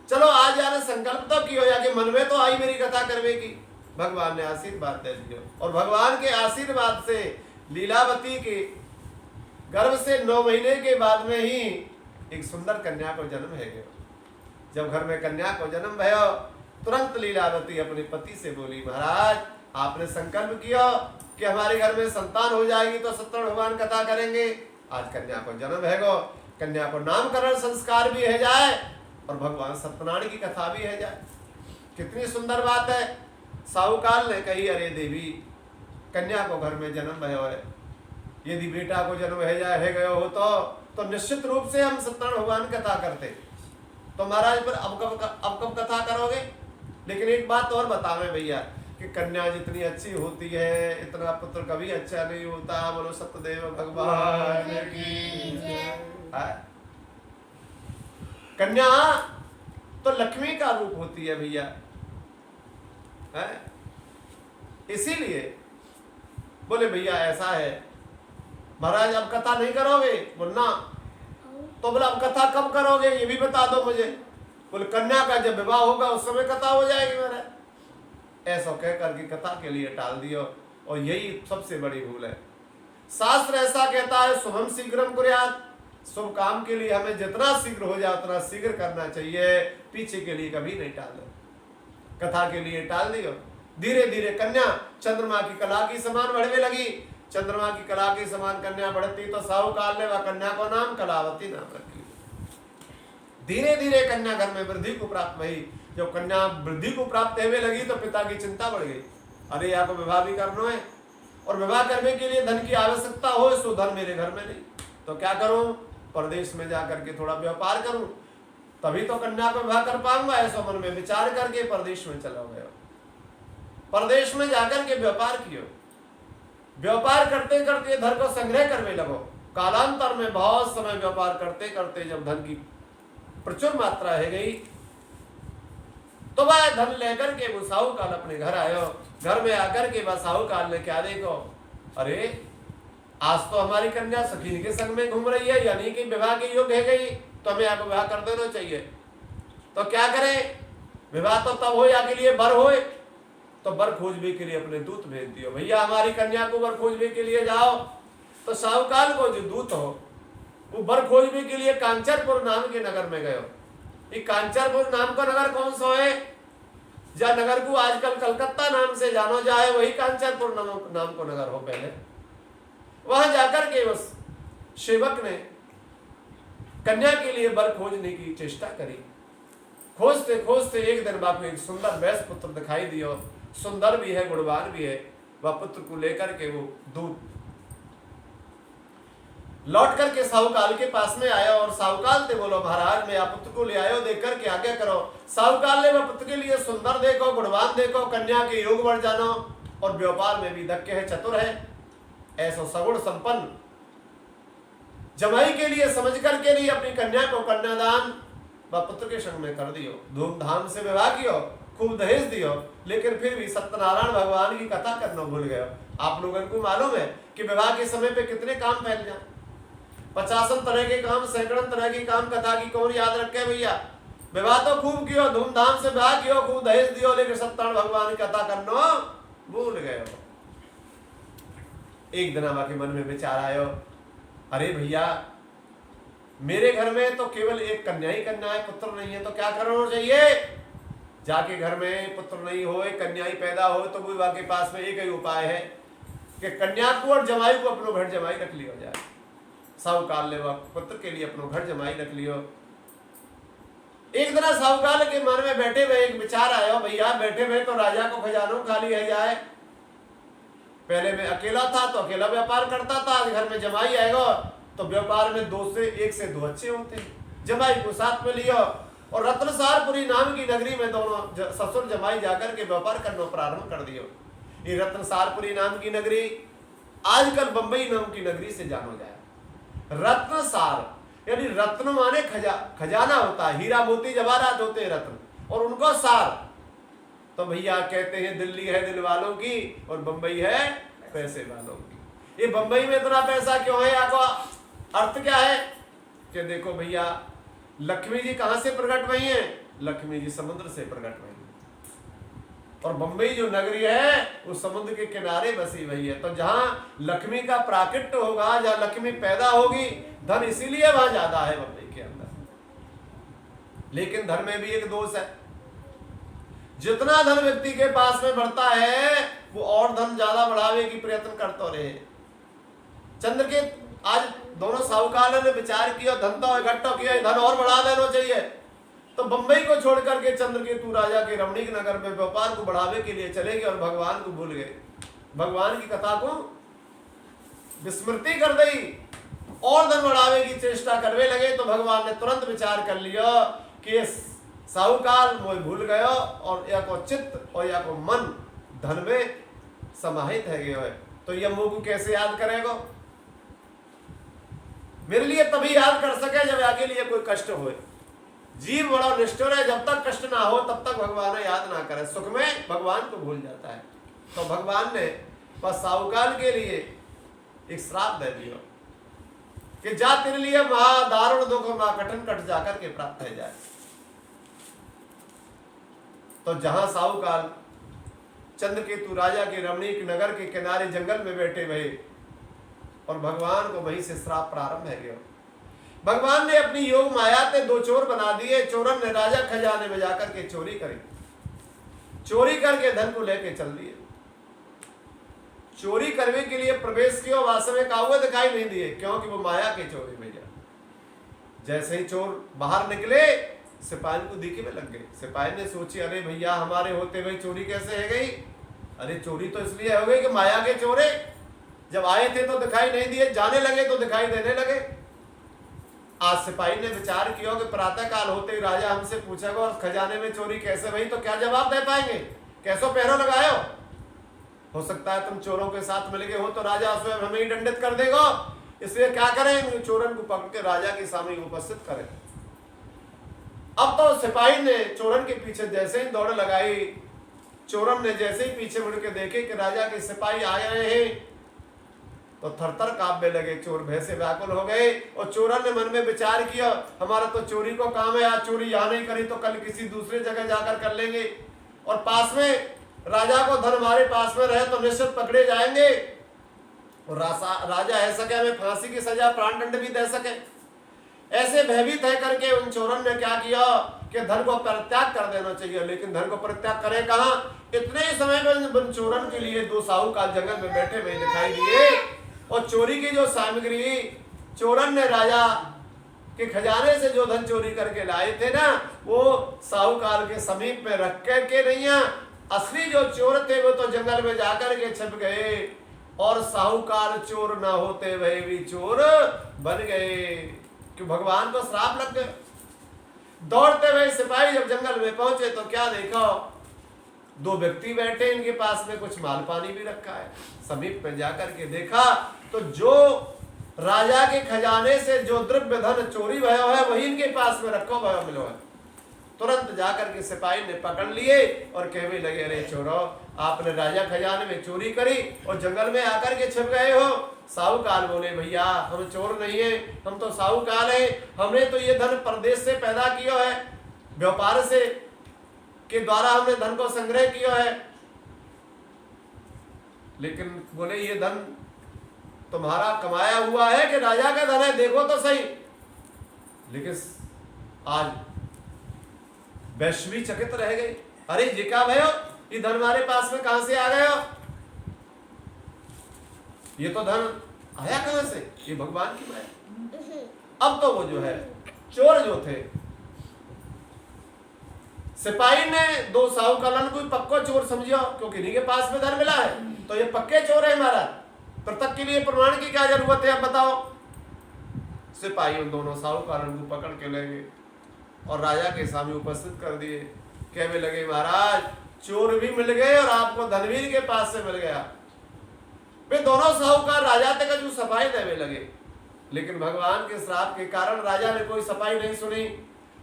चलो आज यार संकल्प तो कियो, या कि मन में तो आई मेरी कथा करवे की। भगवान ने आशीर्वाद दे दिया और भगवान के आशीर्वाद से लीलावती के गर्भ से 9 महीने के बाद में ही एक सुंदर कन्या को जन्म है गया। जब घर में कन्या को जन्म भयो, तुरंत लीलावती अपने पति से बोली, महाराज आपने संकल्प किया कि हमारे घर में संतान हो जाएगी तो सत्यनारायण भगवान कथा करेंगे। आज कन्या को जन्म है गो, कन्या को नामकरण संस्कार भी है जाए और भगवान सत्यनारायण की कथा भी है जाए। कितनी सुंदर बात है। साहुकाल ने कही, अरे देवी, कन्या को घर में जन्म भयो है, यदि बेटा को जन्म है जाए है गयो हो तो निश्चित रूप से हम सत्यनारायण भगवान कथा करते। तो महाराज पर अब कब कथा करोगे? लेकिन एक बात और बतावे भैया कि कन्या जितनी अच्छी होती है इतना पुत्र कभी अच्छा नहीं होता। बोलो सत्यदेव भगवान की जय। कन्या तो लक्ष्मी का रूप होती है भैया, है? इसीलिए बोले भैया ऐसा है महाराज, अब कथा नहीं करोगे? बोलना तो बोला अब कथा कब करोगे ये भी बता दो मुझे। बोले कन्या का जब विवाह होगा उस समय कथा हो जाएगी महाराज। ऐसा कहकर के कथा के लिए टाल दियो, और यही सबसे बड़ी भूल है। शास्त्र ऐसा कहता है, शुभम शीघ्रम कुर्यात्, शुभ काम के लिए हमें जितना शीघ्र हो जाए उतना शीघ्र करना चाहिए, पीछे के लिए कभी नहीं टालो। कथा के लिए टाल दियो। धीरे धीरे कन्या चंद्रमा की कला की समान बढ़ने लगी। चंद्रमा की कला की समान कन्या बढ़ती तो साहुकाल ने वह कन्या को नाम कलावती नाम रखी। धीरे धीरे कन्या घर में वृद्धि को प्राप्त हुई। जब कन्या वृद्धि को प्राप्त होने लगी तो पिता की चिंता बढ़ गई। अरे यहाँ को विवाह भी करना है और विवाह करने के लिए धन की आवश्यकता हो, सो धन मेरे घर में नहीं, तो क्या करूं? परदेश में जाकर के थोड़ा व्यापार करूं, तभी तो कन्या को विवाह कर पाऊंगा। ऐसा मन में विचार करके परदेश में चला गया। परदेश में जाकर के व्यापार किया। व्यापार करते करते धन को संग्रह करने लगो। कालांतर में बहुत समय व्यापार करते करते जब धन की प्रचुर मात्रा है गई तो वह धन लेकर के वो साहूकाल अपने घर आयो। घर में आकर के वह साहूकाल ने क्या देखो, अरे आज तो हमारी कन्या सखी के संग में घूम रही है, यानी कि विवाह के योग है गई, तो हमें आपको विवाह कर देना चाहिए। तो क्या करें? विवाह तो तब हो या के लिए बर होए, तो बर खोजबे के लिए अपने दूत भेज दियो, भैया हमारी कन्या को बर खोजबे के लिए जाओ। तो साहूकाल को जो दूत हो वो बर खोजबे के लिए कांचरपुर नाम के नगर में गयो। ये कांचरपुर नाम का नगर कौन सा है? जहाँ नगर को आजकल कलकत्ता नाम से जानो जाए, वही कांचरपुर नाम को नगर हो। पहले वहां जाकर के उस सेवक ने कन्या के लिए बर खोजने की चेष्टा करी। खोजते खोजते एक दिन बापू एक सुंदर वैश्य पुत्र दिखाई दियो, सुंदर भी है गुणवान भी है। वह पुत्र को लेकर के वो दूत लौट करके साहूकाल के पास में आया और साहूकाल से बोलो, महाराज मैं आप पुत्र को ले आयो, देख करके आगे करो। साहूकाल ने वह पुत्र के लिए सुंदर देखो, गुणवान देखो, कन्या के योग बढ़ जानो और व्यापार में भी दक्ष है, चतुर है, ऐसा सगुण संपन्न जमाई के लिए समझ करके नहीं अपनी कन्या को कन्यादान वह पुत्र के संग में कर दियो। धूमधाम से विवाह कियो, खूब दहेज दियो, लेकिन फिर भी सत्यनारायण भगवान की कथा करना भूल गए। आप लोगों को मालूम है कि विवाह के समय पे कितने काम फैल जाए, 50 तरह के काम, सैकड़ों तरह के काम कथा की कौन याद रखे भैया। विवाह तो खूब कियो, धूमधाम से विवाह कियो, खूब दहेज दियो, लेकिन सत्यनारायण भगवान की कथा करना भूल गए। एक दिन हमारे मन में विचार आयो, अरे भैया मेरे घर में तो केवल एक कन्या ही कन्या है, पुत्र नहीं है, तो क्या करना चाहिए? जाके घर में पुत्र नहीं हो, कन्या ही पैदा हो, तो विवाह के पास में एक ही उपाय है कि कन्या को और जमाई को अपनो घर जमाई रख लियो जाए। साहूकाल ले पुत्र के लिए अपनो घर जमाई रख लियो। एक दिन साहूकाल के मन में बैठे हुए एक विचार आया, भैया बैठे हुए तो राजा को खजानो खाली है जाए। पहले मैं अकेला था तो अकेला व्यापार करता था, आज घर में जमाई आएगा तो व्यापार में एक से दो अच्छे होते हैं। जमाई को साथ में लियो और रत्नसारपुरी नाम की नगरी में दोनों ससुर जमाई जाकर के व्यापार करना प्रारंभ कर दियो। ये रत्नसारपुरी नाम की नगरी आजकल बंबई नाम की नगरी से जानो जाए। रत्नसार यानी रत्न माने खजाना होता है, हीरा मोती जवाहरात होते हैं रत्न, और उनको सार तो भैया कहते हैं दिल्ली है दिल वालों की और बंबई है पैसे वालों की। ये बंबई में इतना पैसा क्यों है? आपको अर्थ क्या है कि देखो भैया लक्ष्मी जी कहां से प्रकट हुई हैं? लक्ष्मी जी समुद्र से प्रकट हुई, और बंबई जो नगरी है वो समुद्र के किनारे बसी हुई है। तो जहां लक्ष्मी का प्राकट्य होगा, जहां लक्ष्मी पैदा होगी, धन इसीलिए वहां ज्यादा है बंबई के अंदर। लेकिन धन में भी एक दोष है, जितना धन व्यक्ति के पास में बढ़ता है वो और धन ज्यादा बढ़ावे की प्रयत्न करता रहे। चंद्र के आज दोनों साहूकारों ने विचार किया, धन तो इकट्ठा किया, धन और बढ़ा देना चाहिए। तो बंबई को छोड़ करके चंद्रकेतु राजा के रमणीक नगर में व्यापार को बढ़ावे के लिए चले गए और भगवान को भूल गए, भगवान की कथा को विस्मृति कर दी और धन बढ़ावे की चेष्टा करने लगे। तो भगवान ने तुरंत विचार कर लिया कि साहूकार मोह भूल गयो और या को चित्त और या को मन धन में समाहित है गयो है, तो यह मोह को कैसे याद करेगा? मेरे लिए तभी याद कर सके जब आगे लिए कोई कष्ट हो। जीव बड़ा निष्ठुर है, जब तक कष्ट ना हो तब तक भगवान याद ना करे, सुख में भगवान को भूल जाता है। तो भगवान ने बस साहूकाल के लिए एक श्राप दे दिया कि जा तेरे लिए महा दारुण दुख महा कठिन कट जाकर के प्राप्त है जाए। तो जहां साहूकाल चंद्रकेतु राजा के रमणीक नगर के किनारे जंगल में बैठे हुए और भगवान को वहीं से श्राप प्रारंभ है गया। भगवान ने अपनी योग माया से दो चोर बना दिए। चोरन ने राजा खजाने में जाकर के चोरी करी, चोरी करके धन को लेके चल दिए। चोरी करने के लिए प्रवेश किया, वास्तव में काहुआ दिखाई नहीं दिए क्योंकि वो माया के चोरी में गया। जैसे ही चोर बाहर निकले सिपाही को दिखे में लग गए। सिपाही ने सोची अरे भैया हमारे होते हुए चोरी कैसे है गई? अरे चोरी तो इसलिए हो गई कि माया के चोरे जब आए थे तो दिखाई नहीं दिए, जाने लगे तो दिखाई देने लगे। आज सिपाही ने विचार किया कि प्रातः काल होते ही राजा हमसे पूछेगा और खजाने में चोरी कैसे भई, तो क्या जवाब दे पाएंगे? कैसो पहरो लगायो? हो सकता है तुम चोरों के साथ मिल गए हो तो राजा स्वयं हमें ही दंडित कर देगा, इसलिए क्या करें, चोरन को पकड़ के राजा के सामने उपस्थित करें। अब तो सिपाही ने चोरन के पीछे जैसे ही दौड़ लगाई, चोरन ने जैसे ही पीछे मुड़ के देखे कि राजा के सिपाही आ रहे हैं तो थरथर कांपने लगे। चोर भय से व्याकुल हो गए और चोरन ने मन में विचार किया हमारा तो चोरी को काम है, आज चोरी यहाँ नहीं करी तो कल किसी दूसरे जगह जाकर कर लेंगे, और पास में राजा को धन हमारे पास में रहे तो निश्चित पकड़े जाएंगे और राजा है सके हमें फांसी की सजा प्राण दंड भी दे सके। ऐसे भयभीत है करके उन चोरन ने क्या किया कि धन को परित्याग कर देना चाहिए, लेकिन धन को परित्याग करे कहां? इतने ही समय में चोरन के लिए दो साहूकार जंगल में बैठे हुए दिखाई दिए और चोरी की जो सामग्री चोरन ने राजा के खजाने से जो धन चोरी करके लाए थे ना, वो साहूकार के समीप में रख के नहीं है। असली जो चोर थे वो तो जंगल में जाकर के छिप गए और साहूकार चोर ना होते वह भी चोर बन गए कि भगवान को श्राप लग गए। दौड़ते हुए सिपाही जब जंगल में पहुंचे तो क्या देखा, दो व्यक्ति बैठे, इनके पास में कुछ माल पानी भी रखा है। समीप में जाकर के देखा तो जो राजा के खजाने से जो द्रव्य धन चोरी भयो है वही इनके पास में रखो भयो मिलो है। तुरंत जाकर के सिपाही ने पकड़ लिए और कहने लगे अरे चोरो, आपने राजा खजाने में चोरी करी और जंगल में आकर के छिप गए हो। साहूकार बोले भैया हम चोर नहीं है, हम तो साहूकार है, हमने तो ये धन परदेश से पैदा किया है, व्यापार से के द्वारा हमने धन को संग्रह किया है। लेकिन बोले ये धन तुम्हारा कमाया हुआ है कि राजा का धन है, देखो तो सही। लेकिन आज वैश्वी चकित रह गई, अरे ये क्या भयो, ये धन हमारे पास में कहां से आ गए हो, ये तो धन आया कहां से, ये भगवान की माया। अब तो वो जो है चोर जो थे, सिपाही ने दो साहूकालन को पक्को चोर समझियो, क्योंकि इन्हीं के पास में धन मिला है, तो ये पक्के चोर है हमारा, पृथक के लिए प्रमाण की क्या जरूरत है, आप बताओ। सिपाही उन दोनों साहूकालन को पकड़ के ले गए और राजा के सामने उपस्थित कर दिए। कहने लगे, महाराज चोर भी मिल गए और आपको धनवीर के पास से मिल गया। वे दोनों साहूकार राजा तक जो सफाई देने लगे, लेकिन भगवान के श्राप के कारण राजा ने कोई सफाई नहीं सुनी।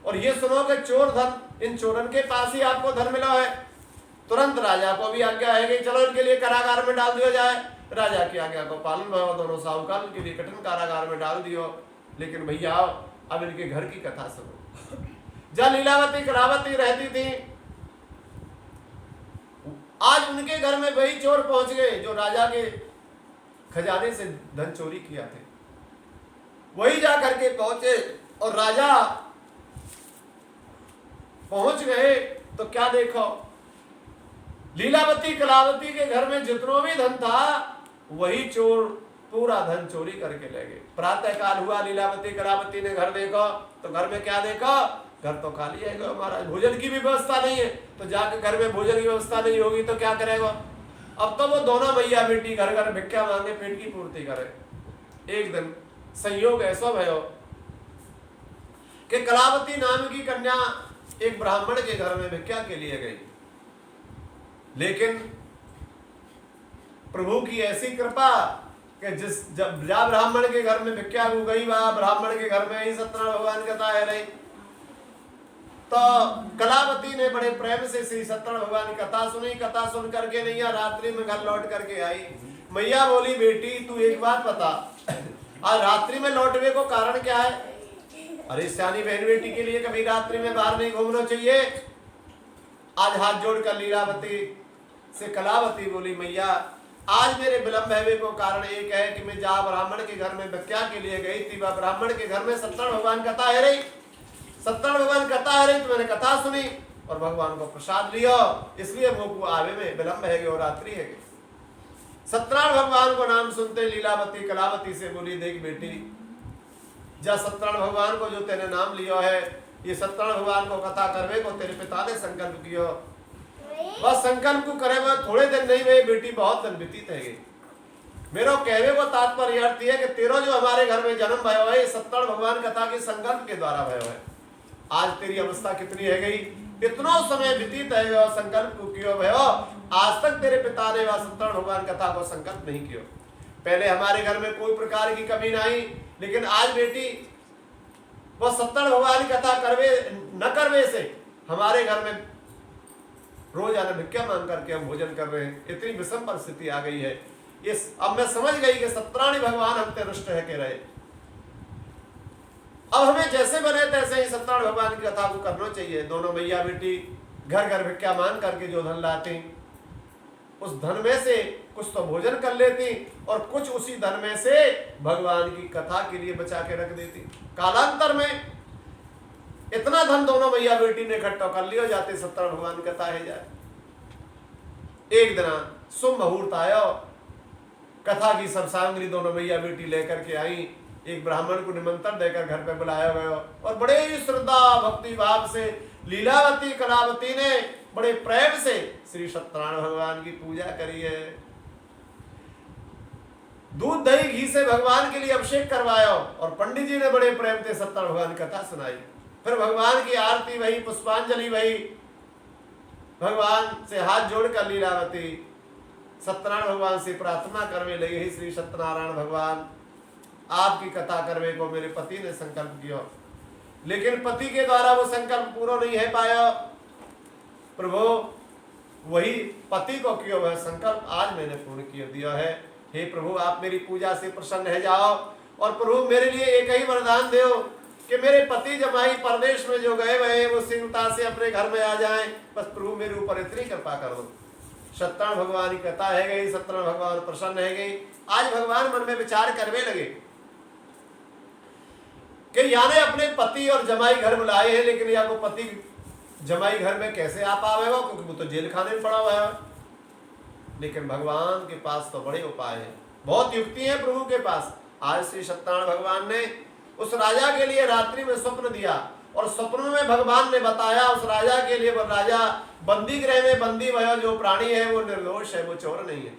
और ये सुनो कि चोर धन, इन चोरन के पास ही आपको धन मिला है। तुरंत राजा को भी आज्ञा है कि चलो इनके लिए कारागार में डाल दिया जाए। राजा की आज्ञा को पालन भयो, दोनों साहूकार के लिए कठिन कारागार में डाल दियो। लेकिन भैया अब इनके घर की कथा सुनो। जब लीलावती कलावती रहती थी, आज उनके घर में वही चोर पहुंच गए जो राजा के खजाने से धन चोरी किया थे। वही जा करके पहुंचे और राजा पहुंच गए तो क्या देखो, लीलावती कलावती के घर में जितना भी धन था वही चोर पूरा धन चोरी करके ले गए। प्रातः काल हुआ, लीलावती कलावती ने घर देखो तो घर में क्या देखो, घर तो खाली है हमारा, भोजन की भी व्यवस्था नहीं है। तो जाकर घर में भोजन की व्यवस्था नहीं होगी तो क्या करेगा। अब तो वो दोनों भैया बेटी घर घर भिक्षा मांगे, पेट की पूर्ति करे। एक दिन संयोग ऐसा भयो कि कलावती नाम की कन्या एक ब्राह्मण के घर में भिक्षा के लिए गई, लेकिन प्रभु की ऐसी कृपा कि जब ब्राह्मण के घर में भिक्षा हो गई, वह ब्राह्मण के घर में ही सत्यनारायण भगवान कथा है रही। तो कलावती ने बड़े प्रेम से श्री सत्यनारायण भगवान की कथा सुनी। कथा सुन करके नैया रात्रि में घर लौट करके आई। मैया बोली, बेटी तू एक बात बता, आज रात्रि में लौटने को कारण क्या है। अरे सियानी बहन बेटी के लिए कभी रात्रि में बाहर नहीं घूमना चाहिए। आज हाथ जोड़कर लीलावती से कलावती बोली, मैया आज मेरे विलंब होने को कारण एक है कि मैं जहाँ ब्राह्मण के घर में भिक्षा के लिए गई थी, वह ब्राह्मण के घर में सत्यनारायण भगवान कथा है रही। सत्यनारायण भगवान कथा है रही तो मैंने कथा सुनी और भगवान को प्रसाद लिया, इसलिए मुझको आवे में विलंब है और रात्रि है। सत्यनारायण भगवान को नाम सुनते लीलावती कलावती से बोली, देख बेटी, जब सत्यनारायण भगवान को जो तेरे नाम लिया है, ये सत्यनारायण भगवान को कथा करवे को तेरे पिता ने संकल्प किया, बस संकल्प को करे वह थोड़े दिन नहीं हुए, बेटी बहुत दिन बीतीत है गई। मेरा कहवे को तात्पर्य अर्थ है कि तेरा जो हमारे घर में जन्म भयो है, सत्यनारायण भगवान कथा के संकल्प के द्वारा भयो है। आज तेरी अवस्था कितनी है गई, इतना समय व्यतीत है संकल्प को किया भयो, आज तक तेरे पिता ने वह सत्यनारायण भगवान कथा को संकल्प नहीं किया। पहले हमारे घर में कोई प्रकार की कमी नहीं, लेकिन आज बेटी वह सत्यनारायण भगवान की कथा करवे न करवे से हमारे घर में रोजाना भिक्षा मांग करके हम भोजन कर रहे हैं। इतनी विषम परिस्थिति आ गई है। इस अब मैं समझ गई कि सत्यनारायण भगवान हमसे रुष्ट है के रहे। अब हमें जैसे बने तैसे ही सत्यनारायण भगवान की कथा को करना चाहिए। दोनों भैया बेटी घर घर भिक्षा मांग करके जो धन लाती, उस धन में से कुछ तो भोजन कर लेती और कुछ उसी धन में से भगवान की कथा के लिए बचा के रख देती। कालांतर में इतना धन दोनों भैया बेटी ने इकट्ठा कर लिया, जाते सत्यनारायण भगवान की कथा है जाए। एक दिन शुभ मुहूर्त आया, कथा की सब सामग्री दोनों भैया बेटी लेकर के आई। एक ब्राह्मण को निमंत्रण देकर घर पे बुलाया गया और बड़े ही श्रद्धा भक्ति भाव से लीलावती कलावती ने बड़े प्रेम से श्री सत्यनारायण भगवान की पूजा करी है। दूध दही घी से भगवान के लिए अभिषेक करवाया और पंडित जी ने बड़े प्रेम से सत्यनारायण भगवान की कथा सुनाई। फिर भगवान की आरती वही, पुष्पांजलि वही, भगवान से हाथ जोड़कर लीलावती सत्यनारायण भगवान से प्रार्थना करने लगी, ही श्री सत्यनारायण भगवान आपकी कथा करने को मेरे पति ने संकल्प किया, लेकिन पति के द्वारा वो संकल्प पूरा नहीं है पाया। प्रभु वही पति को किया वह संकल्प आज मैंने पूर्ण किया दिया है। हे प्रभु आप मेरी पूजा से प्रसन्न है जाओ और प्रभु मेरे लिए एक ही वरदान दो कि मेरे पति जमाई परदेश में जो गए हुए वो शीघ्रता से अपने घर में आ जाएं। बस प्रभु मेरे ऊपर इतनी कृपा कर दो। सत्यनारायण भगवान की कथा है गई, सत्यनारायण भगवान प्रसन्न है गई। आज भगवान मन में विचार करने लगे कि या ने अपने पति और जमाई घर बुलाए हैं, लेकिन या को पति जमाई घर में कैसे आ पावेगा, क्योंकि वो तो जेल खाने में पड़ा हुआ है। लेकिन भगवान के पास तो बड़े उपाय हैं, बहुत युक्ति है प्रभु के पास। आज श्री सत्यनारायण भगवान ने उस राजा के लिए रात्रि में स्वप्न दिया, और स्वप्न में भगवान ने बताया उस राजा के लिए, राजा बंदी गृह में बंदी भयो, जो प्राणी है वो निर्दोष है, वो चोर नहीं है।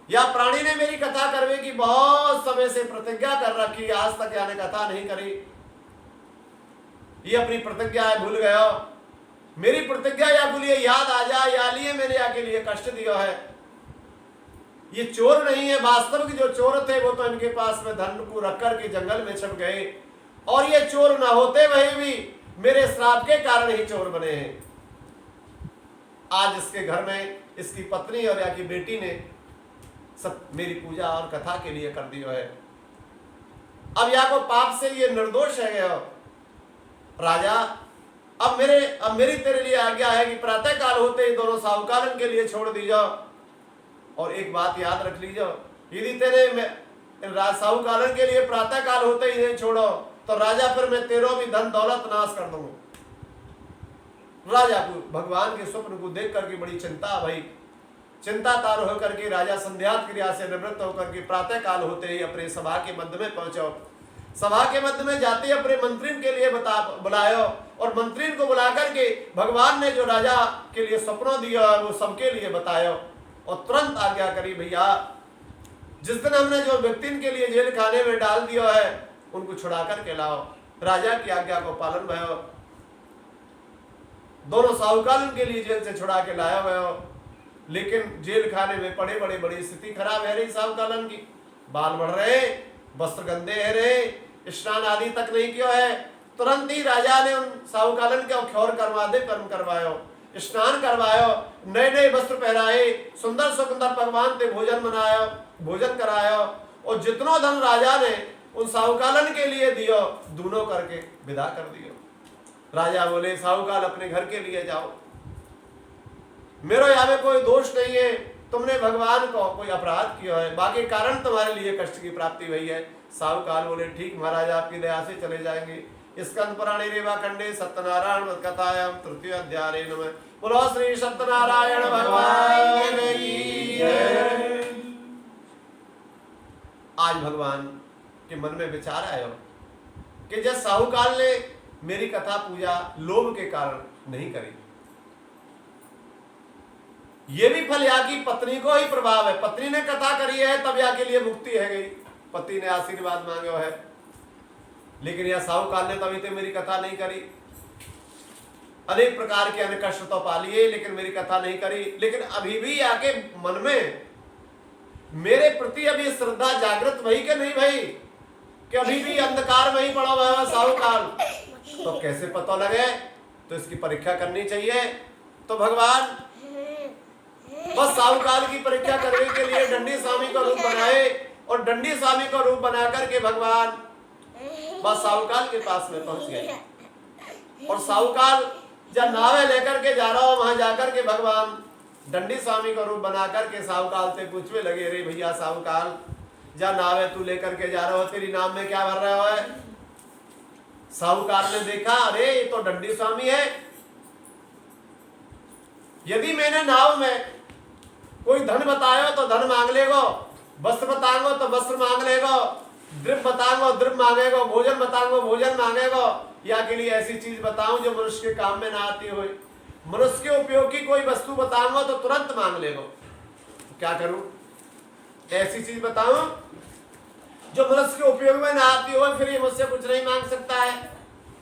या प्राणी ने मेरी कथा करने की बहुत समय से प्रतिज्ञा कर रखी, आज तक यानी कथा नहीं करी, ये अपनी प्रतिज्ञा भूल गयो, मेरी प्रतिज्ञा या भूलिए याद आ जाए, या लिए मैंने आके लिए कष्ट दिया है। ये चोर नहीं है, वास्तव के जो चोर थे वो तो इनके पास में धन को रख कर के जंगल में छिप गए, और ये चोर ना होते वही भी मेरे श्राप के कारण ही चोर बने हैं। आज इसके घर में इसकी पत्नी और या की बेटी ने सब मेरी पूजा और कथा के लिए कर दिया है। अब या को पाप से ये निर्दोष है गया राजा, अब मेरी तेरे लिए आज्ञा है कि प्रातः काल होते ही दोनों साहुकालन के लिए छोड़ दी जाओ। और एक बात याद रख लीजिए, यदि तेरे साहुकालन के लिए प्रातः काल होते ही नहीं छोड़ो तो राजा फिर मैं तेरो भी धन दौलत नाश कर दूंगा। राजा को भगवान के स्वप्न को देख करके बड़ी चिंता भाई, चिंता तार होकर के राजा संध्यात क्रिया से निवृत्त होकर के प्रातः काल होते ही अपने सभा के मध्य में पहुंचो। सभा के मध्य में जाते अपने मंत्री के लिए बुलायो, और मंत्री को बुला करके भगवान ने जो राजा के लिए सपनों दिया वो सबके लिए बतायो, और तुरंत आज्ञा करी भैया जिस दिन हमने जो व्यक्ति के लिए जेल खाने में डाल दिया है उनको छुड़ा करके लाओ। राजा की आज्ञा को पालन भयो, दोनों साहुकालन के लिए जेल से छुड़ा के लाया भयो, लेकिन जेल खाने में पड़े बड़ी स्थिति खराब है रही साहुकालन की, बाल बढ़ रहे, वस्त्र गंदे है रहे, स्नान आदि तक नहीं किया है। तुरंत ही राजा ने उन साहुकालन के ख्योर करवा दे, कर्म करवायो, स्नान करवायो, नए नए वस्त्र पहराए, सुंदर सुंदर भगवान ते भोजन बनायो, भोजन करायो, और जितनो धन राजा ने उन साहुकालन के लिए दियो दोनों करके विदा कर दियो। राजा बोले साहुकाल अपने घर के लिए जाओ, मेरे यहाँ में कोई दोष नहीं है, तुमने भगवान को कोई अपराध किया है, बाकी कारण तुम्हारे लिए कष्ट की प्राप्ति हुई है। साहुकाल बोले ठीक महाराज आपकी दया से चले जाएंगे। स्कंद पुराणे रेवा खंडे सत्यनारायण कथायाम तृतीय अध्याय नमः। बोलो श्री सत्यनारायण भगवान की जय। आज भगवान के मन में विचार आयो कि जब साहुकाल ने मेरी कथा पूजा लोभ के कारण नहीं करी, ये भी फल या की पत्नी को ही प्रभाव है। पत्नी ने कथा करी है तब या के लिए मुक्ति है गई, पति ने आशीर्वाद मांगे है, लेकिन यह साहुकाल ने तभी तो मेरी कथा नहीं करी। अनेक प्रकार के अन्य कष्ट तो पा लिए लेकिन मेरी कथा नहीं करी। लेकिन अभी भी आके मन में मेरे प्रति अभी श्रद्धा जागृत भई के नहीं भई, कि अभी भी अंधकार में ही पड़ा हुआ है साहुकाल, तो कैसे पता लगे, तो इसकी परीक्षा करनी चाहिए। तो भगवान बस साहुकाल की परीक्षा करने के लिए डंडी स्वामी का रूप बनाए, और डंडी स्वामी का रूप बना करके भगवान बस साहुकाल के पास में पहुंच गए। और साहुकाल जब नावे लेकर के जा रहा हो, वहां जाकर के भगवान डंडी स्वामी का रूप बना करके साहुकाल से पूछने लगे, रे भैया साहुकाल जा नावे तू लेकर के जा रहा हो, तेरी नाम में क्या भर रहा है। साहुकाल ने देखा, अरे ये तो डंडी स्वामी है, यदि मैंने नाव में कोई धन बतायो तो धन मांग लेगो, वस्त्र बतांगो तो वस्त्र मांग लेगो, द्रव्य बतांगो द्रव्य मांगेगो, भोजन बतांगो भोजन मांगेगो, या के लिए ऐसी चीज बताऊं जो मनुष्य के काम में ना आती हो, मनुष्य के उपयोग की कोई वस्तु बताऊंगा तो तुरंत मांग लेगो, क्या करूं, ऐसी चीज बताऊं जो मनुष्य के उपयोग में ना आती हो, फिर ये मुझसे कुछ नहीं मांग सकता है।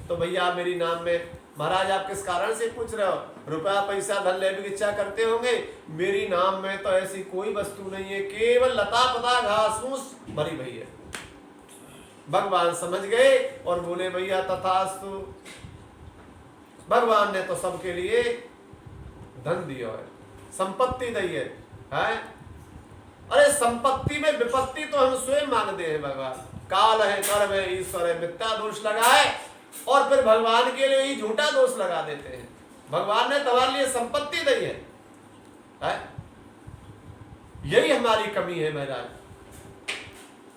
तो भैया मेरी नाम में, महाराज आप किस कारण से पूछ रहे हो, रुपया पैसा धन लेने की इच्छा करते होंगे, मेरी नाम में तो ऐसी कोई वस्तु नहीं है, केवल लता पता घास फूस भरी भई है। भगवान समझ गए और बोले भैया तथास्तु। भगवान ने तो सबके लिए धन दिया है, संपत्ति दी है, अरे संपत्ति में विपत्ति तो हम स्वयं मांगते हैं। भगवान काल है कर्म है ईश्वर है, मिथ्या दोष लगाए और फिर भगवान के लिए ही झूठा दोष लगा देते हैं। भगवान ने तुम्हारे लिए संपत्ति दी है, यही हमारी कमी है महाराज।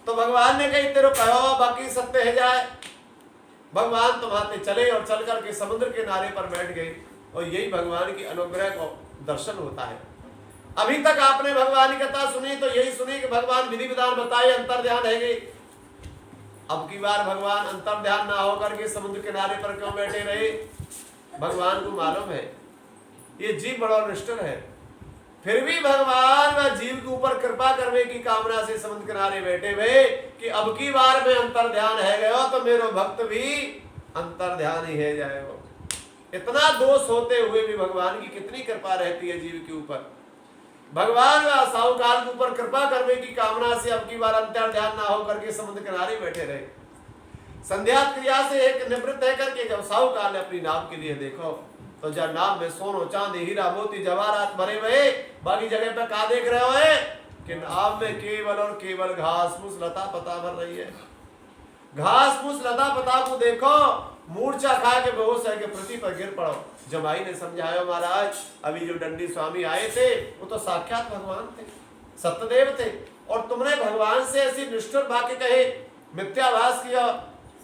तो भगवान ने कही तेरे कहो बाकी सत्य है जाए, भगवान तुम्हारे चले और चल करके समुद्र के किनारे पर बैठ गए और यही भगवान की अनुग्रह को दर्शन होता है। अभी तक आपने भगवान की कथा सुनी तो यही सुनी कि भगवान विधि विधान बताए, अंतर ध्यान है गई। अब की बार भगवान अंतर ध्यान ना होकर के समुद्र किनारे पर क्यों बैठे रहे? भगवान को मालूम है ये जीव बड़ा निष्ठुर है, फिर भी भगवान वह जीव के ऊपर कृपा करने की कामना से समुद्र किनारे बैठे हुए कि अब की बार में अंतर ध्यान है गयो तो मेरो भक्त भी अंतर ध्यान ही है जाएगा। इतना दोष होते हुए भी भगवान की कितनी कृपा रहती है जीव के ऊपर। भगवान वह साहूकाल के ऊपर कृपा करने की कामना से अब की बार अंतर ध्यान ना होकर के समुद्र किनारे बैठे रहे। संध्या क्रिया से एक निवृत्त है करके जब साहूकाल ने अपनी नाव के लिए देखो तो जब नाव में सोनो चांदी हीरा मोती जवाहरात भरे हुए, बाकी जगह पे कहा देख रहे हो कि नाव में केवल और केवल घास फूस लता पता भर रही है। घास फूस लता पता को देखो, मूर्छा खा के बेहोश है के पृथ्वी पर गिर पड़ो। जमाई ने समझाया महाराज अभी जो दंडी स्वामी आए थे वो तो साक्षात भगवान थे, सत्यदेव थे, और तुमने भगवान से ऐसी निष्ठुर वाक्य कहे, मिथ्याभास किया,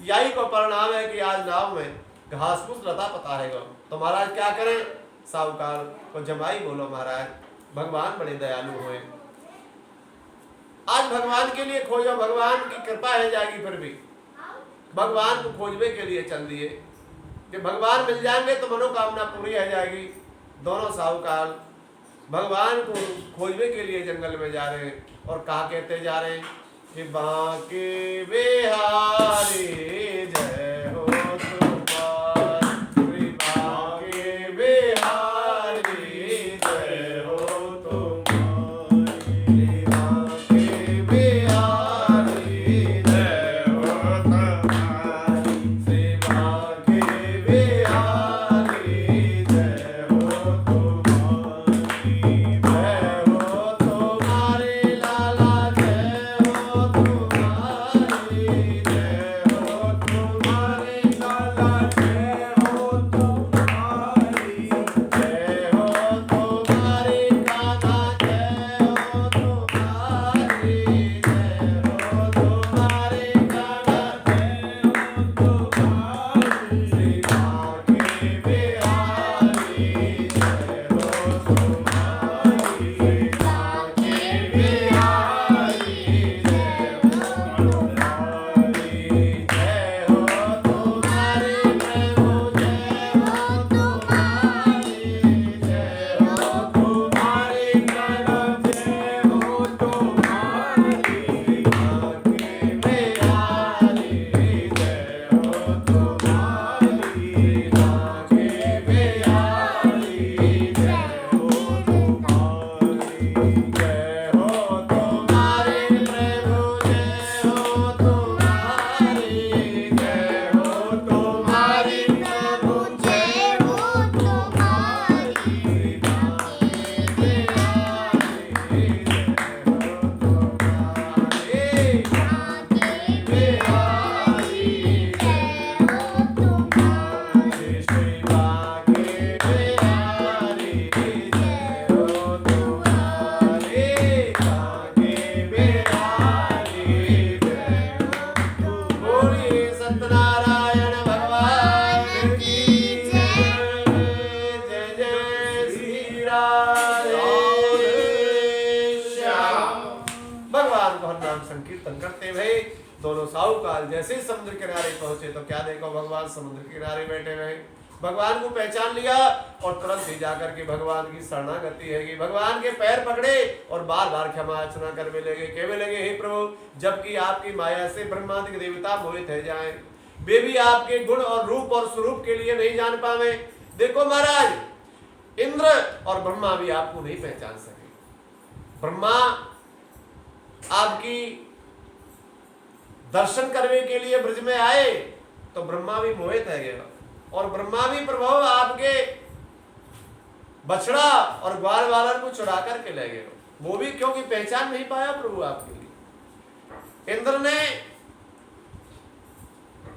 यही को परिणाम है कि आज नाव में घास फूस लता पता है। तो महाराज क्या करें? साहूकार को जमाई बोलो महाराज भगवान बड़े दयालु हुए, आज भगवान के लिए खोजो, भगवान की कृपा है जाएगी। फिर भी भगवान को खोजने के लिए चल दिए कि भगवान मिल जाएंगे तो मनोकामना पूरी हो जाएगी। दोनों साहूकार भगवान को खोजने के लिए जंगल में जा रहे हैं और कहा कहते जा रहे हैं कि बांके बिहारी जय हो तुम्हार, श्री बांके बिहारी जय हो तुम्हारी, बांके बिहारी जय हो तुम्हारी, श्री बांके बिहारी जय हो तुम्हारी, जय हो तुम्हारी लाला जय हो तुम्हारी, जय हो तुम्हारी लाला जय हो तुम्हारी, जय हो तुम्हारी कान्हा जय हो तुम्हारी, जय हो तुम्हारी कान्हा जय हो तुम्हारी, श्री बांके बिहारी जय हो तुम्हारी, बांके बिहारी जय हो तुम्हारी, जय हो तुम्हारी प्रभु जय हो तुम्हारी, जय हो तुम्हारी कलम जय हो तुम्हारी, बांके बिहारी जय हो तुम्हारी, बांके बिहारी जय हो तुम्हारी, जय हो तुम्हारी प्रभु जय हो तुम्हारी, जय हो तुम्हारी प्रभु जय हो तुम्हारी, बांके बिहारी जय हो तुम्हारी, बांके बिहारी जय हो तुम्हारी, श्री बांके बिहारी जय हो तुम्हारी, बांके बिहारी जय हो। बोलिए सत्यनारायण भगवान की जय, जय जय श्री राधे श्याम। भगवान को हर नाम संकीर्तन करते हुए दोनों साहूकार जैसे समुद्र किनारे पहुंचे तो क्या देखो भगवान समुद्र किनारे बैठे हुए। भगवान को पहचान लिया और तुरंत ही जाकर के भगवान की शरणागति है कि भगवान के पैर पकड़े और बार बार क्षमा याचना करने लगे, कहने लगे हे प्रभु जबकि आपकी माया से ब्रह्मादि देवता मोहित है जाए, वे भी आपके गुण और रूप और स्वरूप के लिए नहीं जान पावे। देखो महाराज इंद्र और ब्रह्मा भी आपको नहीं पहचान सके। ब्रह्मा आपकी दर्शन करने के लिए ब्रज में आए तो ब्रह्मा भी मोहित है गया, और ब्रह्मा भी प्रभु आपके बछड़ा और ग्वाल वालन को चुरा करके ले गए, वो भी क्योंकि पहचान नहीं पाया प्रभु आपके लिए। इंद्र ने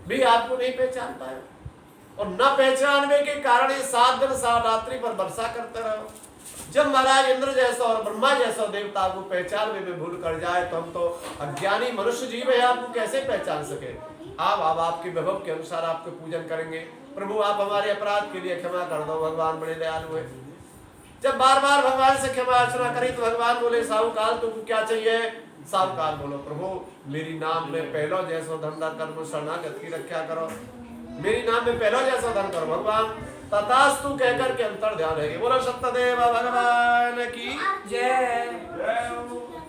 भी आपको नहीं पहचान पाया, और न पहचानने के कारण 7 दिन 7 रात्रि पर वर्षा करते रहो। जब महाराज इंद्र जैसा और ब्रह्मा जैसा देवता को पहचान में भूल कर जाए तो हम तो अज्ञानी मनुष्य जीव है, आपको कैसे पहचान सके। आप आपके वैभव के अनुसार आपको पूजन करेंगे। प्रभु आप हमारे अपराध के लिए क्षमा कर दो। भगवान बड़े दयालु है। जब बार बार भगवान से क्षमा याचना करी तो भगवान बोले साहूकाल तुमको क्या चाहिए। साहूकाल बोलो प्रभु मेरी नाम में पहलो जैसो धंधा कर्म शरणागत की रक्षा करो, मेरी नाम में पहलो जैसा धन करो। भगवान तथास्तु कहकर के अंतर ध्यान है। बोलो सत्यदेव भगवान की जय।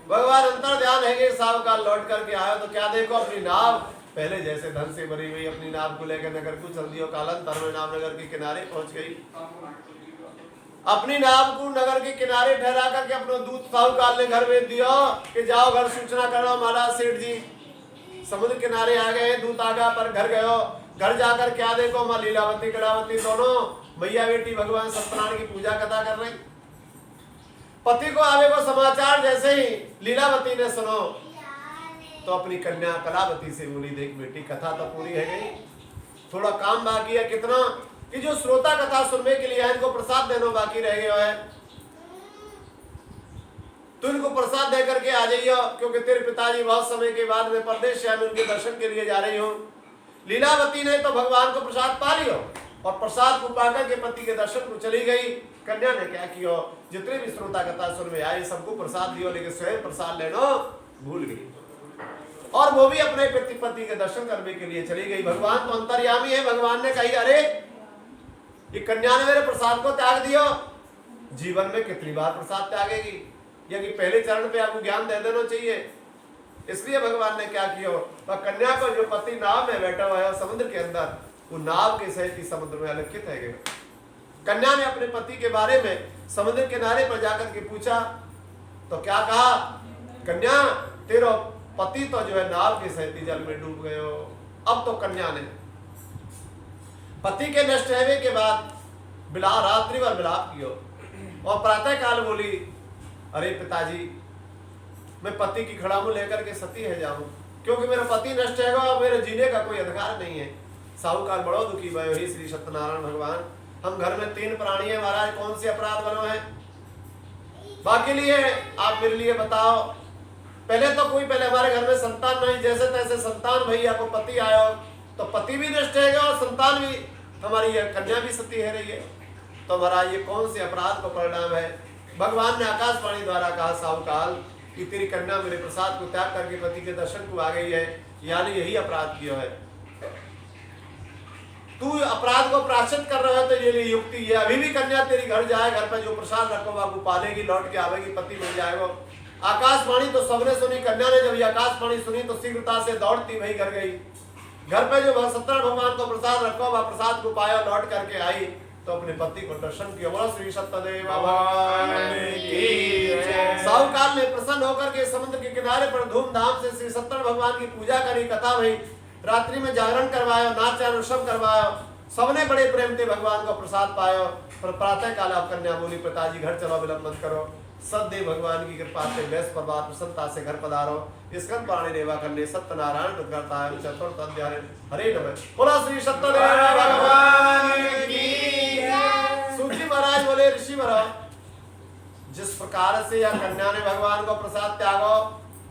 भगवान अंतर ध्यान है। साहूकाल लौट करके आयो तो क्या देखो अपनी नाव पहले जैसे धन से भरी हुई अपनी नाव को लेकर नगर को चल दियो। कालांतर में नाव नगर के किनारे पहुंच गई। अपनी नाव को नगर के किनारे ठहरा करके अपना दूत साहूकाल ने घर भेज दिया कि जाओ घर सूचना करो महाराज सेठ जी समुद्र किनारे आ गए। दूत आगा पर घर गयो। घर जाकर क्या देखो माँ लीलावती कड़ावती दोनों मैया बेटी भगवान सत्यनारायण की पूजा कथा कर रही। पति को आवे को समाचार जैसे ही लीलावती ने सुनो तो अपनी कन्या कलावती से बोली देख बेटी कथा तो पूरी है गई, थोड़ा काम बाकी है। कितना कि जो श्रोता कथा सुनने के लिए इनको प्रसाद देना बाकी रह गया है, तो इनको प्रसाद दे करके आ जाइए क्योंकि तेरे पिताजी बहुत समय के बाद में परदेश से उनके दर्शन के लिए जा रही हूँ। लीलावती ने तो भगवान को प्रसाद पा लियो और प्रसाद को पाकर के पति के दर्शन को चली गई। कन्या ने क्या किया जितने भी श्रोता कथा सुन में आए सबको प्रसाद दियो लेकिन स्वयं प्रसाद लेना भूल गई और वो भी अपने पति के दर्शन करने के लिए चली गई। भगवान तो अंतर्यामी है। भगवान ने कही अरे ये कन्या ने मेरे प्रसाद को त्याग दियो, जीवन में कितनी बार प्रसाद त्यागेगी, यानी पहले चरण पे आपको ज्ञान दे देना चाहिए। इसलिए भगवान ने क्या किया वह कन्या को जो पति नाव में बैठा हुआ है समुद्र के अंदर वो नाव के सहित ही समुद्र में अलक्षित है गए। कन्या ने अपने पति के बारे में समुद्र किनारे पर जाकर के पूछा तो क्या कहा कन्या तेरा पति तो जो है नाव के सहित जल में डूब गए हो। अब तो कन्या ने पति के नष्ट होने के बाद रात्रि भर विलाप किया और प्रातः काल बोली अरे पिताजी मैं पति की खड़ामू लेकर के सती है जाऊं क्योंकि मेरा पति नष्ट है और मेरे जीने का कोई अधिकार नहीं है। साहूकाल बड़ो दुखी भयो ही श्री सत्यनारायण भगवान हम घर में 3 प्राणी है महाराज कौन से अपराध बनो है बाकी लिए आप मेरे लिए बताओ। पहले तो कोई पहले हमारे घर में संतान नहीं जैसे तैसे संतान भैया को पति आयो तो पति भी नष्ट है और संतान भी हमारी कन्या भी सती है रही है तो महाराज ये कौन से अपराध का परिणाम है। भगवान ने आकाशवाणी द्वारा कहा साहूकाल कि तेरी कन्या मेरे प्रसाद को त्याग करके पति के दर्शन को आ गई है यानी यही अपराध किया है। तू अपराध को प्रायश्चित कर रहा है तो ये युक्ति है अभी भी कन्या तेरी घर जाए घर पर जो प्रसाद रखो बाबू पालेगी लौट के आवेगी पति मिल जाएगा। आकाशवाणी तो सबने सुनी। कन्या ने जब आकाशवाणी सुनी तो शीघ्रता से दौड़ती वही घर गई। घर पे जो सत्यनारायण भगवान को प्रसाद रखो वह प्रसाद को पाया लौट करके आई तो अपने पति को दर्शन किया। बोलो श्री सत्यदेव भगवान की जय। साहूकाल ने प्रसन्न होकर के समुद्र के किनारे पर धूमधाम से श्री सत्यनारायण भगवान की पूजा करी कथा हुई रात्रि में जागरण करवाया नाच अनुष्ठव करवाया सबने बड़े प्रेम से भगवान को प्रसाद पाया। पर प्रातः काल आप कन्या बोली पिताजी घर चलो विलंब मत करो सदैव भगवान की कृपा से वैस प्रभात प्रसन्नता से घर पधारो। इसकन प्राणी देवा करने सत्यनारायण करता है चतुर्थ अध्याय हरे नमः। बोला श्री सत्यदेव भगवान की जय। सूखी महाराज बोले ऋषि महाराज जिस प्रकार से यह कन्या ने भगवान को प्रसाद त्यागो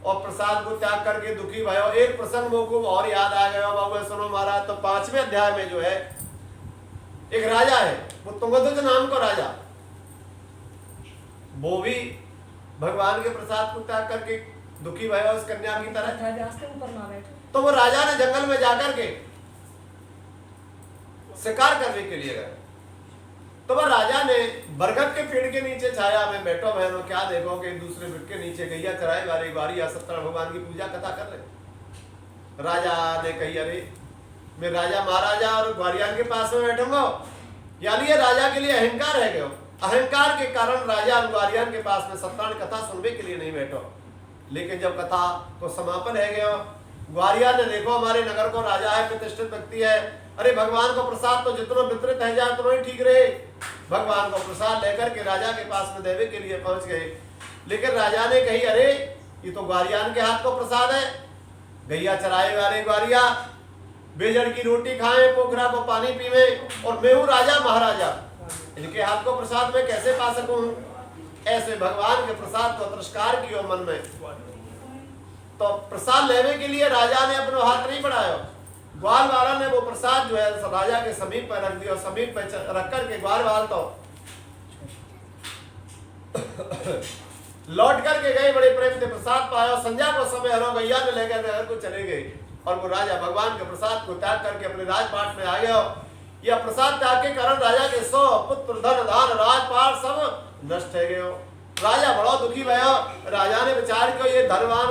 और प्रसाद को त्याग करके दुखी भयो एक प्रसंग को और याद आ गया बाबू सुनो महाराज। तो 5वें अध्याय में जो है एक राजा है वो तुंगध्वज नाम का राजा वो भी भगवान के प्रसाद को त्याग करके दुखी भयो उस कन्या की तरह। तो वो राजा ने जंगल में जाकर के शिकार करने के लिए गए तो वह राजा ने बरगद के पेड़ के नीचे छाया में बैठो बहनों क्या देखो कि दूसरे पेड़ के नीचे गैया चराए वाली बारी या सत्यनारायण भगवान की पूजा कथा कर रहे। राजा ने कही अरे मैं राजा महाराजा और ग्वारियान के पास में बैठूंगा यानी ये राजा के लिए अहंकार है गयो। अहंकार के कारण राजा ग्वारियान के पास में सत्यनारायण कथा सुनने के लिए नहीं बैठो। लेकिन जब कथा को समापन है गया ग्वारियान ने देखो हमारे नगर को राजा है प्रतिष्ठित व्यक्ति है अरे भगवान को प्रसाद तो जितना वितरित है जाए उतना ही ठीक रहे। भगवान को प्रसाद लेकर के राजा के पास में देवे के लिए पहुंच गए। लेकिन राजा ने कही अरे ये तो ग्वारियान के हाथ को प्रसाद है गैया चराए वाले ग्वारिया बेजड़ की रोटी खाए पोखरा को पानी पीवे और मैं हूँ राजा महाराजा इनके हाथ को प्रसाद में कैसे पा सकूं। ऐसे भगवान के प्रसाद को तिरस्कार कियो मन में। तो प्रसाद लेने के लिए राजा ने अपना हाथ नहीं बढ़ाया, ग्वाल वाला ने वो प्रसाद जो है राजा के समीप पर रख दिया। समीप पर रख करके ग्वाल वाला तो लौट करके गए, बड़े प्रेम से प्रसाद पाया। संध्या को समय हरो गैया ने लेकर नगर को चले गए और वो राजा भगवान के प्रसाद को त्याग करके अपने राजपाट में आ गया। यह प्रसाद त्याग के कारण राजा के 100 पुत्र धन धान राजपाट सब नष्ट हो गए। राजा बड़ा दुखी भयो। राजा ने विचार किया ये धनवान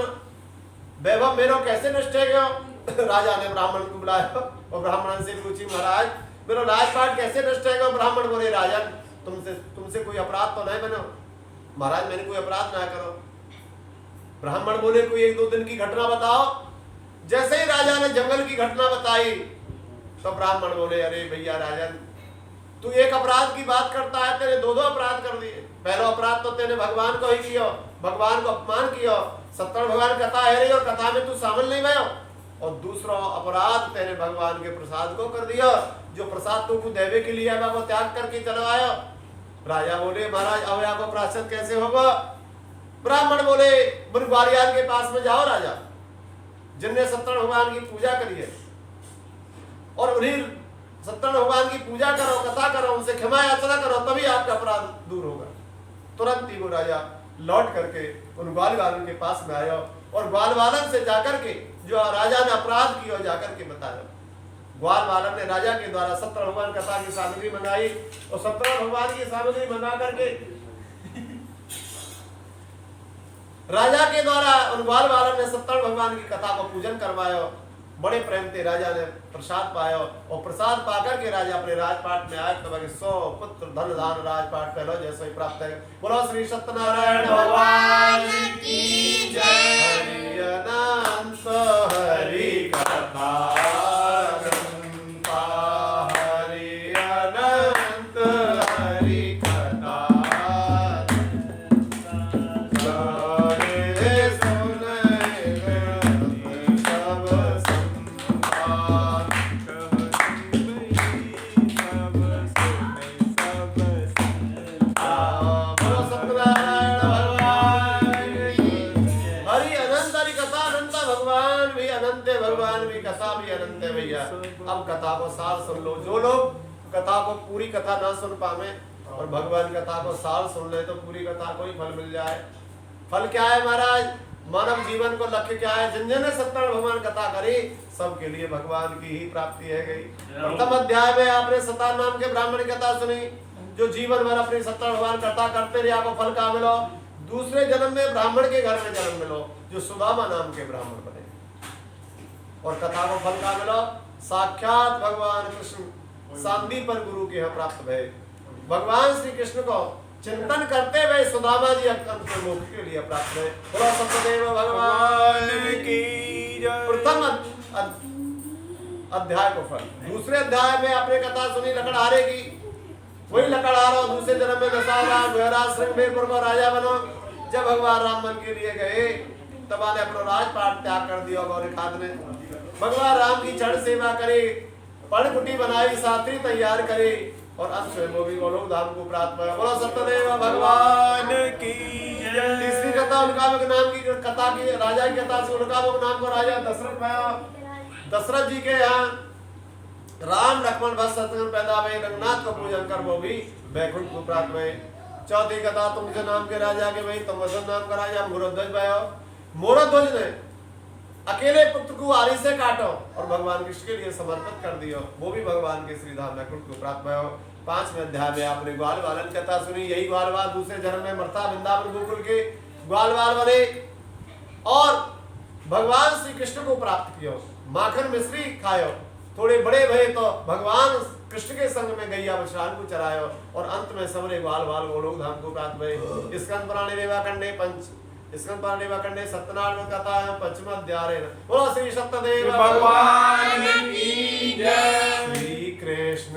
वैभव मेरो कैसे नष्ट हो गयो। राजा ने ब्राह्मण को बुलाया और ब्राह्मण से पूछी महाराज मेरा राजपाट कैसे नष्ट हो गया। ब्राह्मण बोले राजन तुमसे कोई अपराध तो नहीं बनो। महाराज मैंने कोई अपराध ना करो। ब्राह्मण बोले कोई 1-2 दिन की घटना बताओ। जैसे ही राजा ने जंगल की घटना बताई तो ब्राह्मण बोले अरे भैया राजन तू एक अपराध की बात करता है, तेरे 2 अपराध कर दिए। पहला अपराध तो तेने भगवान को ही किया, भगवान को अपमान किया। सत्तर भगवान कथा है रही और कथा में तू शामिल नहीं भयो। और दूसरा अपराध तेने भगवान के प्रसाद को कर दिया, जो प्रसाद तुमको देवे के लिए वो त्याग करके चलो आयो। राजा बोले महाराज अब आपको प्रायश्चित कैसे होगा। ब्राह्मण बोले बुनवालियान के पास में जाओ राजा, जिनने सत्तर भगवान की पूजा करी है, और उन्हीं सत्तर भगवान की पूजा करो, कथा करो, उनसे क्षमा याचना करो, तभी आपका अपराध दूर होगा। तुरंत ही वो राजा लौट करके उन ग्वाल वालन के पास में आया और ग्वाल वालन से जाकर के जो राजा ने अपराध किया जाकर के बताया। ग्वाल वालन ने राजा के द्वारा 70 भगवान कथा की सामग्री मंगाई और 70 भगवान की सामग्री मंगा करके राजा के द्वारा उन ग्वाल वालन ने 70 भगवान की कथा को पूजन करवाया। बड़े प्रेम से राजा ने प्रसाद पाया और प्रसाद पाकर के राजा अपने राजपाट में आए तो 100 पुत्र धन धान राजपाट पहलो जैसे ही प्राप्त है। बोलो श्री सत्यनारायण भगवान की जय। हरि अनंत हरि कथा हरि अनंत हरि कथा कथा भी अनंत है भैया। अब कथा को सार सुन लो। जो लोग कथा को पूरी कथा ना सुन पावे और भगवान कथा को सार सुन ले तो पूरी कथा को ही फल मिल जाए। फल क्या है महाराज, मानव जीवन को लक्ष्य क्या है। जिन्होंने 70 भगवान कथा करी सबके लिए भगवान की ही प्राप्ति है गई। प्रथम अध्याय में आपने 70 नाम के ब्राह्मण की कथा सुनी, जो जीवन भर अपनी 70 भगवान कथा करते रहे आपको फल का मिलो। दूसरे जन्म में ब्राह्मण के घर में जन्म मिलो, जो सुदामा नाम के ब्राह्मण बने और कथा को फल का मिलो। साक्षात भगवान कृष्ण सांदीपन गुरु के यहाँ प्राप्त भय। भगवान श्री कृष्ण को चिंतन करते हुए सुदामा जी अंत मोक्ष के लिए प्राप्त हुए। बोलो सत्यदेव भगवान की जय। प्रथम अध्याय को फल। दूसरे अध्याय में आपने कथा सुनी लकड़हारे की। वही लकड़हारा दूसरे जन्म में दशहरा गुहरा श्रृंगेरपुर को राजा बनो। जब भगवान राम मन के लिए गए तब आने अपना राजपाट त्याग कर दिया। गौरी खाद ने भगवान राम की चरण सेवा करे, पर्णकुटी बनाई, सात्री तैयार करे और अंत में वो भी गोलोक धाम को प्राप्त हुआ। बोलो सत्यदेव भगवान की जय। तीसरी कथा उनकामुक नाम की कथा की राजा की कथा से उनकामुक नाम को राजा दशरथ पाया। दशरथ जी के यहाँ राम लक्ष्मण भरत शत्रुघ्न पैदा हुए। रघुनाथ को पूजन कर वो भी वैकुंठ को प्राप्त हुए। चौथी कथा तुमसे नाम के राजा के भाई तुम नाम का राजा मोरध्वज भयो। मोरध्वज ने अकेले पुत्र को आरी से काटो और भगवान कृष्ण के लिए समर्पित कर दियो। वो भी भगवान के श्री धाम वैकुंठ को प्राप्त भयो। 5वें अध्याय में आपने ग्वाल वालन कथा सुनी। यही ग्वाल वाल दूसरे जन्म में मर्ता वृंदावन गोकुल के ग्वाल वाल बने और भगवान श्री कृष्ण को प्राप्त कियो। माखन मिश्री खायो। थोड़े बड़े भये तो भगवान कृष्ण के संग में गैया बछड़ान को चरायो और अंत में सबरे ग्वाल वाल गोलोक धाम को प्राप्त भये। स्कंद पुराण रेवा कंडे पंच स्कंद पुराण रेवा कंडे सत्यनारायण कथा है 5वां अध्याय। बोलो श्री सत्यदेव भगवान की जय। श्री कृष्ण